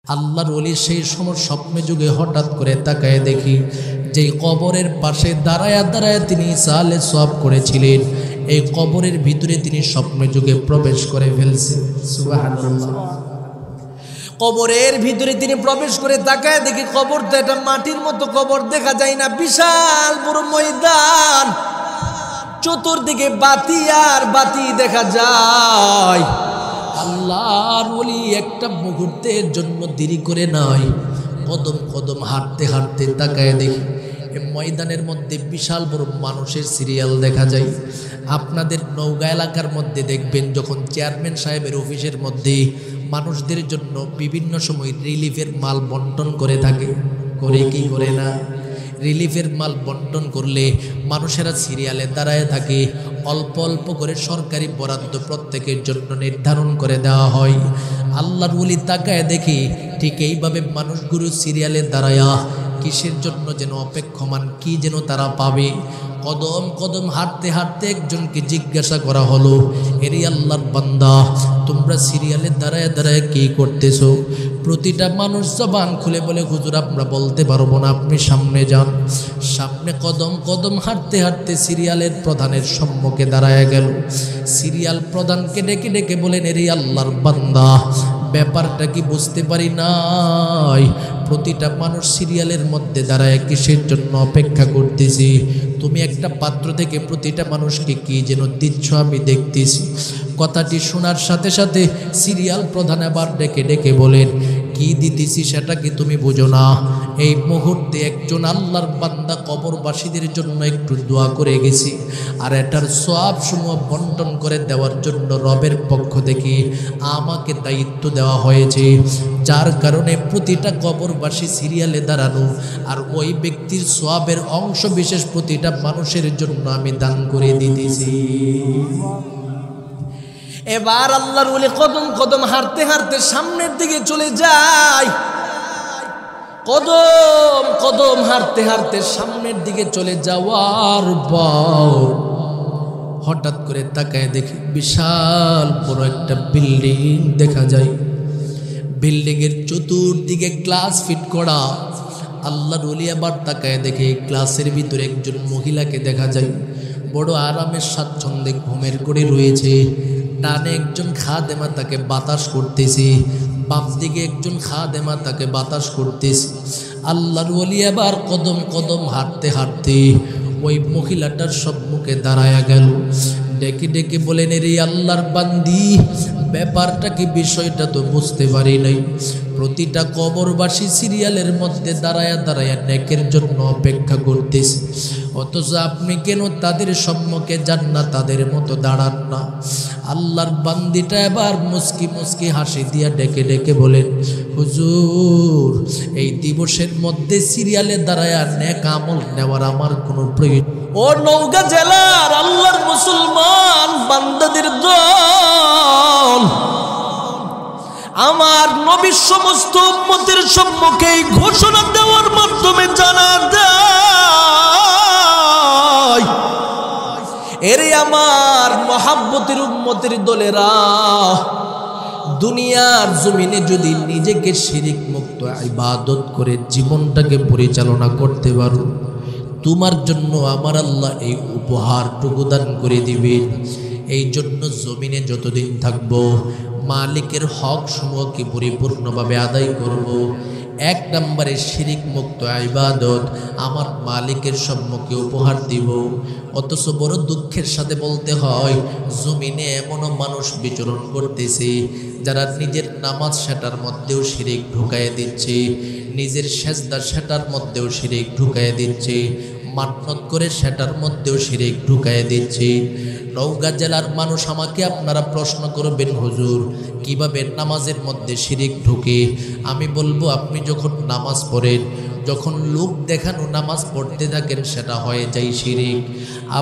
আল্লাহর ওলি সেই সময় স্বপ্নে যুগে হঠাৎ করে তাকায় দেখি যেই কবরের পাশে দাঁড়ায়া দাঁড়ায় তিনি সালে সওয়াব করেছিলেন, এই কবরের ভিতরে তিনি স্বপ্নে যুগে প্রবেশ করে ফেলছেন। সুবহানাল্লাহ। কবরের ভিতরে তিনি প্রবেশ করে তাকায় দেখি কবরটা একটা মাটির মতো কবর দেখা যায় না, বিশাল বড় ময়দান, চতুর্দিকে বাতি আর বাতি দেখা যায়। আল্লাহর ওলি একটা মুহূর্তের জন্য দেরি করে নাই, কদম কদম হাঁটতে হাঁটতে তাকায় দেখি ময়দানের মধ্যে বিশাল বড় মানুষের সিরিয়াল দেখা যায়। আপনাদের নওগাঁ এলাকার মধ্যে দেখবেন যখন চেয়ারম্যান সাহেবের অফিসের মধ্যে মানুষদের জন্য বিভিন্ন সময় রিলিফের মাল বন্টন করে থাকে, করে কি করে না? রিলিফের মাল বন্টন করলে মানুষেরা সিরিয়ালে দাঁড়ায় থাকে, অল্প অল্প করে সরকারি বরাদ্দ প্রত্যেকের জন্য নির্ধারণ করে দেওয়া হয়। আল্লাহর ওলি তাকায় দেখি ঠিক এইভাবে মানুষগুলো সিরিয়ালে দাঁড়ায়া কিসের জন্য যেন অপেক্ষমান, কি যেন তারা পাবে। কদম কদম হাঁটতে হাঁটতে একজনকে জিজ্ঞাসা করা হলো, এরে আল্লাহর বান্দা, তোমরা সিরিয়ালে দাঁড়ায় দাঁড়ায় কি করতেছো? প্রতিটা মানুষ জবান খুলে বলে, হুজুর আমরা বলতে পারবো না, আপনি সামনে যান। সামনে কদম কদম হাঁটতে হাঁটতে সিরিয়ালের প্রধানের সম্মুখে দাঁড়ায় গেল। সিরিয়াল প্রধানকে ডেকে ডেকে বলেন, এরে আল্লাহর বান্দা, ব্যাপারটা কি বুঝতে পারি নাই? প্রতিটা মানুষ সিরিয়ালের মধ্যে দাঁড়ায় কিসের জন্য অপেক্ষা করতেছি? তুমি একটা পাত্র থেকে প্রতিটা মানুষকে কি যেন দিচ্ছ আমি দেখতেছি। কথাটি শোনার সাথে সাথে সিরিয়াল প্রধান আবার ডেকে ডেকে বলেন, কি দিতেছি সেটা কি তুমি বুঝো না? এই মুহূর্তে একজন আল্লাহর বান্দা কবরবাসীদের জন্য একটু দোয়া করে গেছি, আর এটার সওয়াব সমূহ বন্টন করে দেওয়ার জন্য রবের পক্ষ থেকে আমাকে দায়িত্ব দেওয়া হয়েছে, যার কারণে প্রতিটা কবরবাসী সিরিয়ালে দাঁড়ানো আর ওই ব্যক্তির সওয়াবের অংশ বিশেষ প্রতিটা মানুষের জন্য আমি দান করে দিতেছি। এবার আল্লাহর ওলি কদম কদম হাঁটতে হাঁটতে সামনের দিকে চলে যায়। কদম কদম হাঁটতে হাঁটতে সামনের দিকে চলে যাওয়ার পর হঠাৎ করে তাকায় দেখি বিশাল বড় একটা বিল্ডিং দেখা যায়। বিল্ডিংয়ের চতুর্দিকে গ্লাস ফিট করা। আল্লাহর ওলি আবার তাকায় দেখে গ্লাসের ভিতরে একজন মহিলাকে দেখা যায়, বড় আরামের স্বাচ্ছন্দ্যে ঘুমের করে রয়েছে। ডানে একজন খাদেমা তাকে বাতাস করতেছে, বাম দিকে একজন খাদেমা তাকে বাতাস করতেছে। আল্লাহর ওলি আবার কদম কদম হাঁটতে হাঁটতে ওই মহিলাটার সম্মুখে দাঁড়ায়া গেল। ডেকে ডেকে বলেন, এরে আল্লাহর বান্দি, ব্যাপারটা কি, বিষয়টা তো বুঝতে পারি নাই। প্রতিটা কবরবাসী সিরিয়ালের মধ্যে দাঁড়ায়া দাঁড়ায়া নেকের জন্য অপেক্ষা করতেছে, অথচ আপনি কেন তাদের সম্মুখে যান না, তাদের মতো দাঁড়ান না? আল্লাহর বান্দিটা এবার মুস্কি মুস্কি হাসি দিয়া ডেকে ডেকে বলেন, হুজুর, এই দিবসের মধ্যে সিরিয়ালে দাঁড়ায়া নেক আমল নেওয়ার আমার কোনো প্রয়োজন। ও নওগাঁ জেলার আল্লাহর মুসলমান বান্দাদের দল, আমার নবীর সমস্ত উম্মতের সম্মুখে ঘোষণা দেওয়ার মাধ্যমে জানা দেয়, এরে আমার মহাব্বতের উম্মতের দলেরা, দুনিয়ার জমিনে যদি নিজেকে শিরিক মুক্ত ইবাদত করে জীবনটাকে পরিচালনা করতে পারো, তোমার জন্য আমার আল্লাহ এই উপহারটুকু দান করে দিবেন। এই জন্য জমিনে যতদিন থাকবো মালিকের হক সমূহকে পরিপূর্ণভাবে আদায় করব। এক নম্বরে শিরিক মুক্ত ইবাদত আমার মালিকের সম্মুখে উপহার দিব। অথচ বড় দুঃখের সাথে বলতে হয়, জমিনে এমনও মানুষ বিচরণ করতেছে যারা নিজের নামাজ সেটার মধ্যেও শিরিক ঢুকায় দিচ্ছে, নিজের সেজদা সেটার মধ্যেও শিরিক ঢুকায় দিচ্ছে, মান্নত করে সেটার মধ্যেও শিরিক ঢুকায় দিচ্ছে। নওগাঁ জেলার মানুষ আমাকে আপনারা প্রশ্ন করবেন, হুজুর কিভাবে নামাজের মধ্যে শিরিক ঢুকে? আমি বলবো, আপনি যখন নামাজ পড়েন, যখন লোক দেখানো নামাজ পড়তে থাকেন, সেটা হয়ে যায় শিরিক।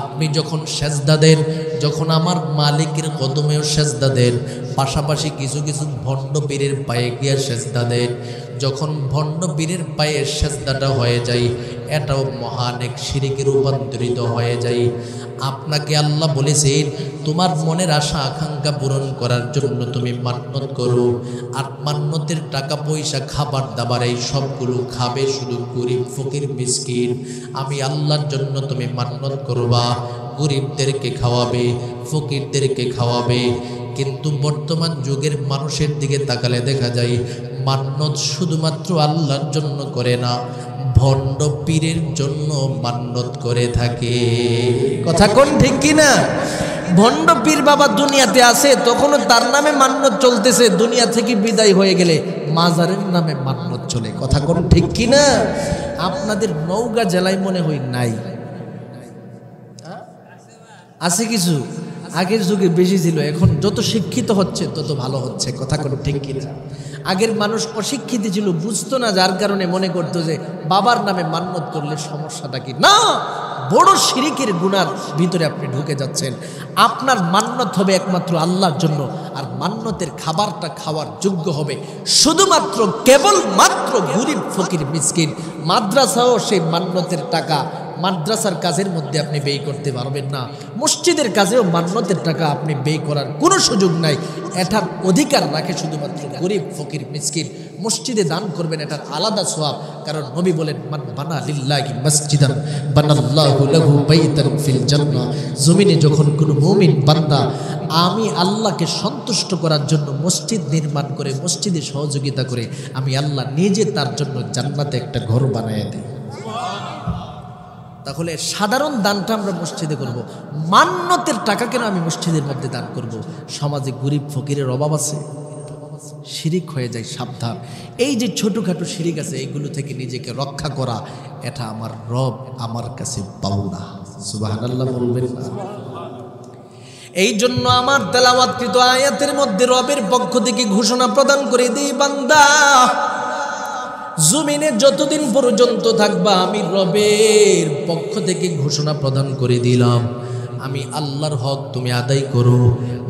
আপনি যখন সেজদা দেন, যখন আমার মালিকের কদমেও সেজদা দেন, পাশাপাশি কিছু কিছু ভণ্ড পীরের পায়ে গিয়ে সেজদা দেন, যখন ভণ্ড পীরের পায়ে সেজদাটা হয়ে যায়, এটাও মহান এক শিরিকে রূপান্তরিত হয়ে যায়। আপনাকে আল্লাহ বলেছেন তোমার মনের আশা আকাঙ্ক্ষা পূরণ করার জন্য তুমি মান্নত করো, আর মান্নতের টাকা পয়সা খাবার দাবার এই সবগুলো খাবে শুধু গরিব ফকির মিসকিন। আমি আল্লাহর জন্য তুমি মান্নত করবা, গরিবদেরকে খাওয়াবে, ফকিরদেরকে খাওয়াবে। কিন্তু বর্তমান যুগের মানুষের দিকে তাকালে দেখা যায় মান্নত শুধুমাত্র আল্লাহর জন্য করে না, ভণ্ড পীরের জন্য মান্নত করে থাকে। কথা কোন ঠিক কিনা? ভণ্ড পীর বাবা দুনিয়াতে আছে তখনও তার নামে মান্নত চলতেছে, দুনিয়া থেকে বিদায় হয়ে গেলে মাজারের নামে মান্নত চলে। কথা কোন ঠিক কিনা? আপনাদের নওগাঁ জেলায় মনে হয় নাই, আছে কিছু, আগের যুগে বেশি ছিল, এখন যত শিক্ষিত হচ্ছে তত ভালো হচ্ছে। কথা কোন ঠিক কিনা? আগের মানুষ অশিক্ষিত ছিল, বুঝতো না, যার কারণে মনে করতো যে বাবার নামে মান্নত করলে সমস্যাটা কি। না, বড় শিরিকের গুনার ভিতরে আপনি ঢুকে যাচ্ছেন। আপনার মান্নত হবে একমাত্র আল্লাহর জন্য, আর মান্নতের খাবারটা খাওয়ার যোগ্য হবে শুধুমাত্র কেবলমাত্র গরিব ফকির মিসকিন। মাদ্রাসাও সেই মান্নতের টাকা মাদ্রাসার কাজের মধ্যে আপনি ব্যয় করতে পারবেন না, মসজিদের কাজেও মান্নতের টাকা আপনি ব্যয় করার কোনো সুযোগ নাই। এটার অধিকার রাখে শুধুমাত্র গরিব ফকির মিসকিন। মসজিদে দান করবেন, এটার আলাদা সওয়াব, কারণ নবী বলেন মান বানা লিল্লাহি মসজিদান বানাল্লাহু লাহু বাইতান ফিল জান্নাহ। জমিনে যখন কোনো মুমিন বান্দা আমি আল্লাহকে সন্তুষ্ট করার জন্য মসজিদ নির্মাণ করে, মসজিদে সহযোগিতা করে, আমি আল্লাহ নিজে তার জন্য জান্নাতে একটা ঘর বানিয়ে দেই। তাহলে সাধারণ দানটা আমরা মসজিদে করব, মান্নতের টাকা কেন আমি মসজিদের মধ্যে দান করব? সমাজে গরিব ফকিরের অভাব আছে, শিরিক হয়ে যায়, সাবধান। এই যে ছোটোখাটো শিরিক আছে এগুলো থেকে নিজেকে রক্ষা করা, এটা আমার রব আমার কাছে পাবো না। সুবহানাল্লাহ বলবেন না? এই জন্য আমার তেলাওয়াতকৃত আয়াতের মধ্যে রবের পক্ষ থেকে ঘোষণা প্রদান করে দিই, বান্দা জমিনে যতদিন পর্যন্ত থাকবা আমি রবের পক্ষ থেকে ঘোষণা প্রদান করে দিলাম, আমি আল্লাহর হক তুমি আদায় করো,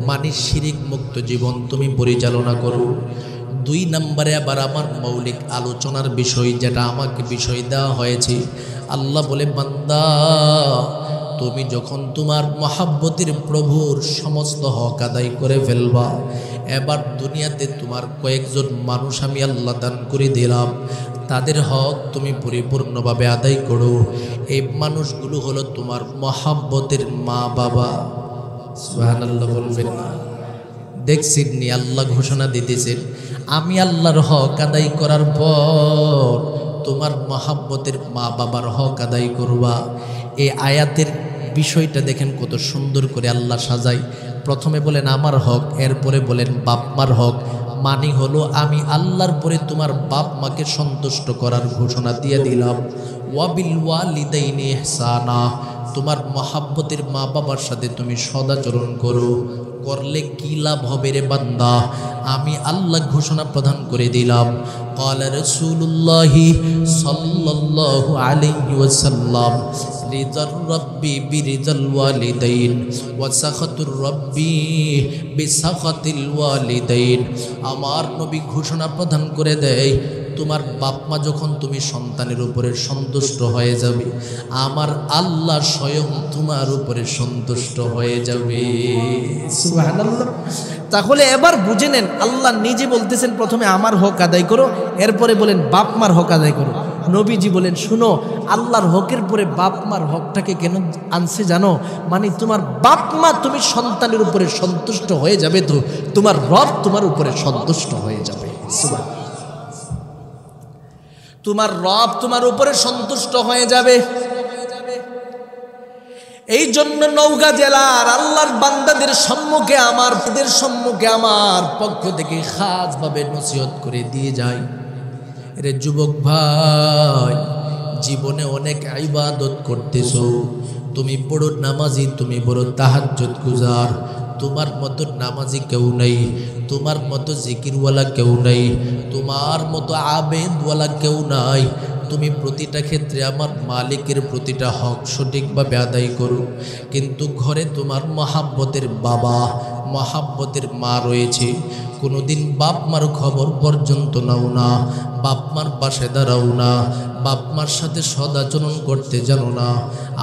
মানে শিরিক মুক্ত জীবন তুমি পরিচালনা করো। 2 নম্বরে আবার আমার মৌলিক আলোচনার বিষয়, যেটা আমাকে বিষয় দেওয়া হয়েছে, আল্লাহ বলে বান্দা তুমি যখন তোমার মহাব্বতের প্রভুর সমস্ত হক আদায় করে ফেলবা, এবার দুনিয়াতে তোমার কয়েকজন মানুষ আমি আল্লাহ দান করে দিলাম, তাদের হক তুমি পরিপূর্ণভাবে আদায় করো। এই মানুষগুলো হলো তোমার মহাব্বতের মা বাবা। সুবহানাল্লাহ বলবেন না? দেখছেন নি আল্লাহ ঘোষণা দিতেছেন, আমি আল্লাহর হক আদায় করার পর তোমার মহাব্বতের মা বাবার হক আদায় করবা। এই আয়াতের বিষয়টা দেখেন কত সুন্দর করে আল্লাহ সাজায়। প্রথমে বলেন আমার হক, এরপরে বলেন বাপ মার হক। মানে হলো আমি আল্লাহর পরে তোমার বাপ মাকে সন্তুষ্ট করার ঘোষণা দিয়ে দিলাম। ওয়াবিল ওয়ালিদাইনি ইহসানা, তোমার মহাব্বতের মা বাবার সাথে তুমি সদাচরণ করো। করলে কি লাভ হবে রে বান্দা? আমি আল্লাহ ঘোষণা প্রদান করে দিলাম। ক্বালা রাসূলুল্লাহি সাল্লাল্লাহু আলাইহি ওয়াসাল্লাম, রিজার রাব্বি বিরিজাল ওয়ালিদাইন ওয়া সাখাতুর রাব্বি বিসাখাতিল ওয়ালিদাইন। আমার নবী ঘোষণা প্রদান করে দেয়, তোমার বাপ মা যখন তুমি সন্তানের উপরে সন্তুষ্ট হয়ে যাবে, আমার আল্লাহ স্বয়ং তোমার উপরে সন্তুষ্ট হয়ে যাবে। সুবহানাল্লাহ। তাহলে এবার বুঝে নেন, আল্লাহ নিজে বলতেছেন প্রথমে আমার হক আদায় করো, এরপরে বলেন বাপ মার হক আদায় করো। নবীজি বলেন শুনো, আল্লাহর হকের পরে বাপ মার হকটাকে কেন আনছে জানো? মানে তোমার বাপ মা তুমি সন্তানের উপরে সন্তুষ্ট হয়ে যাবে, তো তোমার রব তোমার উপরে সন্তুষ্ট হয়ে যাবে। সুবহানাল্লাহ। তোমার রব তোমার উপরে সন্তুষ্ট হয়ে যাবে। এই জন্য নওগাঁ জেলার আল্লাহর বান্দাদের সম্মুখে আমার পক্ষ থেকে খাসভাবে নসিহত করে দিয়ে যায়, রে যুবক ভাই, জীবনে অনেক ইবাদত করতেছো, তুমি বড় নামাজি, তুমি বড় তাহাজ্জুদ গুজার, তোমার মতো নামাজি কেউ নেই, তোমার মতো জিকিরওয়ালা কেউ নেই, তোমার মতো আবেদওয়ালা কেউ নাই। তুমি প্রতিটা ক্ষেত্রে আমার মালিকের প্রতিটা হক সঠিকভাবে আদায় করো, কিন্তু ঘরে তোমার মহাব্বতের বাবা মহাব্বতের মা রয়েছে, কোনোদিন বাপ মার খবর পর্যন্ত নাও না, বাপ মার পাশে দাঁড়াও না, বাপ মার সাথে সদাচরণ করতে জানো না।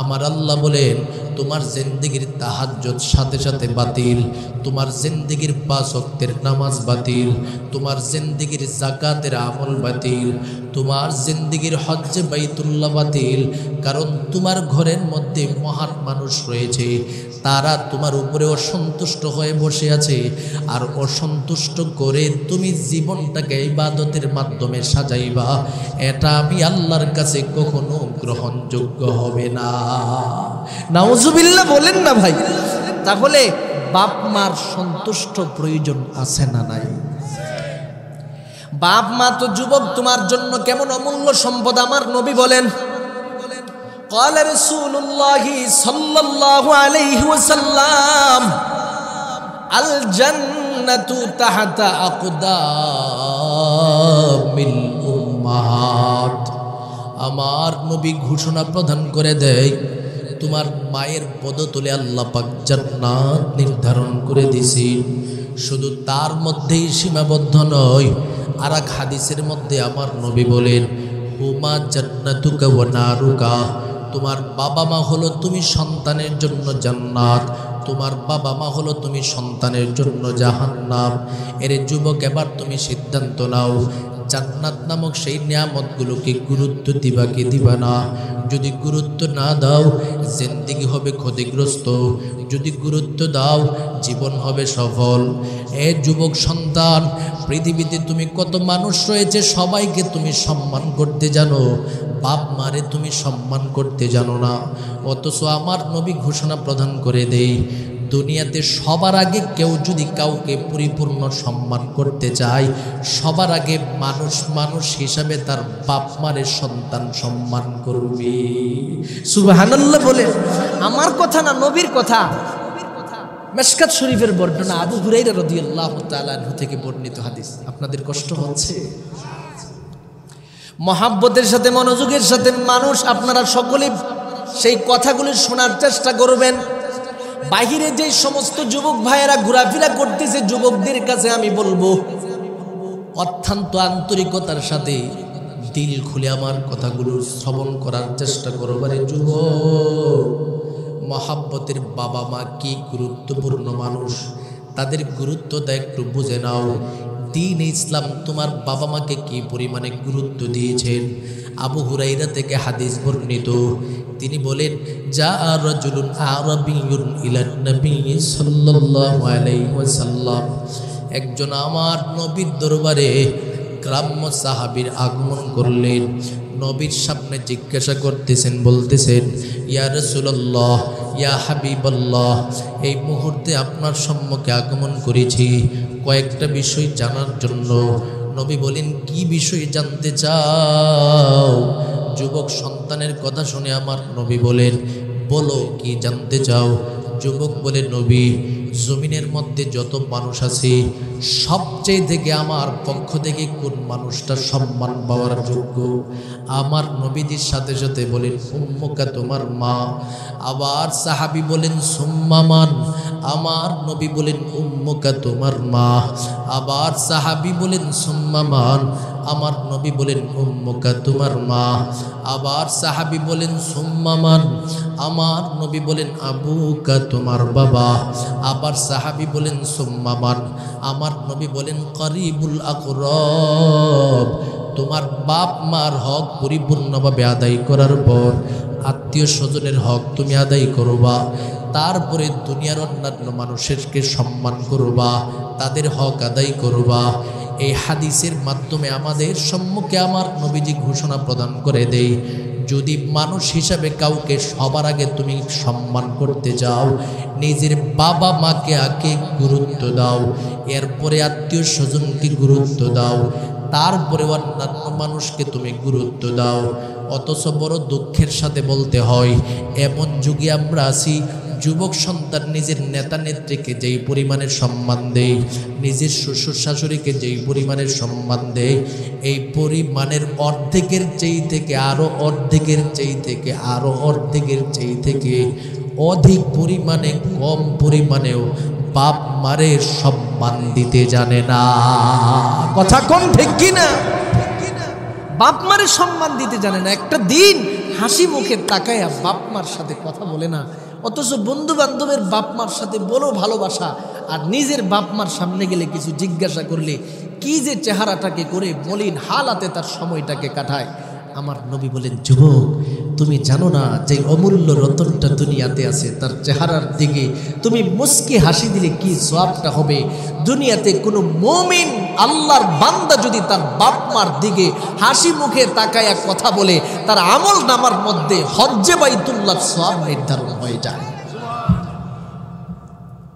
আমার আল্লাহ বলেন তোমার জিন্দেগির তাহাজ্জুদ সাথে সাথে বাতিল, তোমার জিন্দেগির 5 ওয়াক্তের নামাজ বাতিল, তোমার জিন্দেগির যাকাতের আমল বাতিল, তোমার জিন্দেগির হজ্জে বাইতুল্লাহ বাতিল। কারণ তোমার ঘরের মধ্যে মহান মানুষ রয়েছে, তারা তোমার উপরে অসন্তুষ্ট হয়ে বসে আছে। আর অসন্তুষ্ট করে তুমি জীবনটাকে ইবাদতের মাধ্যমে সাজাইবা, এটা আমি আল্লাহর কাছে কখনো গ্রহণযোগ্য হবে না। নাউজুবিল্লাহ বলেন না ভাই। তাহলে বাপ মার সন্তুষ্ট প্রয়োজন আছে না নাই? বাপ মা তো যুবক তোমার জন্য কেমন অমূল্য সম্পদ। আমার নবী বলেন, قال رسول الله صلى الله عليه وسلم الجنة تحت أقدام الأمهات। আমার নবী ঘোষণা প্রদান করে দেয়, তোমার মায়ের পদতলে আল্লাহ পাক জান্নাত নির্ধারণ করে দিয়েছে। শুধু তার মধ্যেই সীমাবদ্ধ নয়, আর এক হাদিসের মধ্যে আমার নবী বলেন, হুমা জান্নাতুকা ওয়া নারুকা। তোমার বাবা মা হলো তুমি সন্তানের জন্য জান্নাত, তোমার বাবা মা হলো তুমি সন্তানের জন্য জাহান্নাম। এর যুবক, এবার তুমি সিদ্ধান্ত নাও, জান্নাত নামক সেই নিয়ামতগুলোকে গুরুত্ব দিবা কি দিবা না? যদি গুরুত্ব না দাও, জিন্দেগি হবে ক্ষতিগ্রস্ত। যদি গুরুত্ব দাও, জীবন হবে সফল। এ যুবক সন্তান, পৃথিবীতে তুমি কত মানুষ রয়েছে, সবাইকে তুমি সম্মান করতে জানো, বাপ মারে তুমি সম্মান করতে জানো না। অথচ আমার নবী ঘোষণা প্রদান করে দেই, দুনিয়াতে সবার আগে কেউ যদি কাউকে পরিপূর্ণ সম্মান করতে চায়, সবার আগে মানুষ হিসাবে তার বাপ মারের সন্তান সম্মান করবে। সুবহানাল্লাহ বলে। আমার কথা না, নবীর কথা। মিশকাত শরীফের বর্ণনা, আবু হুরায়রা রাদিয়াল্লাহু তাআলা আনহু থেকে বর্ণিত হাদিস। আপনাদের কষ্ট হচ্ছে? মহাব্বতের সাথে, মনোযোগের সাথে মানুষ, আপনারা সকলে সেই কথাগুলি শোনার চেষ্টা করবেন। বাহিরে যে সমস্ত যুবক ভাইয়েরা ঘোরাফেরা করতেছে, যুবকদের কাছে আমি বলবো, অত্যন্ত আন্তরিকতার সাথে দিল খুলে আমার কথাগুলো শ্রবণ করার চেষ্টা করবারে যুবক। মহাব্বতের বাবা মা কি গুরুত্বপূর্ণ মানুষ, তাদের গুরুত্বটা একটু বুঝে নাও। দ্বীন ইসলাম তোমার বাবা মাকে কি পরিমাণে গুরুত্ব দিয়েছেন। আবু হুরায়রা থেকে হাদিস বর্ণিত, তিনি বলেন, যা রাজুলুন আরাবিয়ুন ইলান নবী সাল্লাল্লাহু আলাইহি ওয়াসাল্লাম। একজন আমার নবীর দরবারে গ্রাম্য সাহাবীর আগমন করলেন। নবীর সামনে জিজ্ঞাসা করতেছেন, বলতেছেন, ইয়া রাসূলুল্লাহ, ইয়া হাবিবাল্লাহ, এই মুহূর্তে আপনার সম্মুখে আগমন করেছি কয়েকটা বিষয় জানার জন্য। নবী বলেন, কি বিষয় জানতে চাও? যুবক সন্তানের কথা শুনে আমার নবী বলেন, বলো কি জানতে চাও? যুবক বলে, নবী, জমিনের মধ্যে যত মানুষ আছে সবচেয়ে থেকে আমার পক্ষ থেকে কোন মানুষটা সম্মান পাওয়ার যোগ্য? আমার নবীদের সাথে সাথে বলেন, উম্মুকা, তোমার মা। আবার সাহাবী বলেন, সুম্মামান। আমার নবী বলেন, উম্মুকা, তোমার মা। আবার সাহাবী বলেন, সুম্মামান। আমার নবী বলেন, উম্মুকা, তোমার মা। আবার সাহাবী বলেন, সুম্মামান। আমার নবী বলেন, আবুকা, তোমার বাবা। আবার সাহাবী বলেন, সুম্মামান। আমার নবী বলেন, করিবুল আকরাব। তোমার বাপ মার হক পরিপূর্ণভাবে আদায় করার পর আত্মীয় স্বজনের হক তুমি আদায় করবা। তারপরে দুনিয়ার অন্যান্য মানুষেরকে সম্মান করবা, তাদের হক আদায় করবা। এই হাদিসের মাধ্যমে আমাদের সম্মুখে আমার নবীজি ঘোষণা প্রদান করে দেয়, যদি মানুষ হিসাবে কাউকে সবার আগে তুমি সম্মান করতে যাও, নিজের বাবা মাকে আগে গুরুত্ব দাও, এরপরে আত্মীয় স্বজনকে গুরুত্ব দাও, তারপরে অন্যান্য মানুষকে তুমি গুরুত্ব দাও। অথচ বড় দুঃখের সাথে বলতে হয়, এমন যুগে আমরা আছি, যুবক সন্তান নিজের নেতা নেত্রীকে যেই পরিমাণের সম্মান দেয়, নিজের শ্বশুর শাশুড়িকে যেই পরিমাণের সম্মান দেয়, এই পরিমাণের অর্ধেকের চেয়ে থেকে আরও অর্ধেকের চেয়ে থেকে আরও অর্ধেকের চেয়ে থেকে অধিক পরিমাণে কম পরিমাণেও বাপ মারের সম্মান দিতে জানে না। কথা কোন ঠিক কিনা? বাপ মারের সম্মান দিতে জানে না। একটা দিন হাসি মুখে তাকায়া বাপ মার সাথে কথা বলে না, অথচ বন্ধু বান্ধবের বাপ মার সাথে বড় ভালোবাসা, আর নিজের বাপ মার সামনে গেলে কিছু জিজ্ঞাসা করলে কি যে চেহারাটাকে করে মলিন হালাতে তার সময়টাকে কাটায়। আমার নবী বলেন, যুবক তুমি জানো না যে অমূল্য রতনটা দুনিয়াতে আছে, তার চেহারার দিকে তুমি মুস্কি হাসি দিলে কি সওয়াবটা হবে। দুনিয়াতে কোনো মুমিন আল্লাহর বান্দা যদি তার বাপ মার দিকে হাসি মুখে তাকায়া কথা বলে, তার আমল নামার মধ্যে হজ্জে বাইতুল্লাহর সওয়াব নির্ধারণ হয়ে যায়।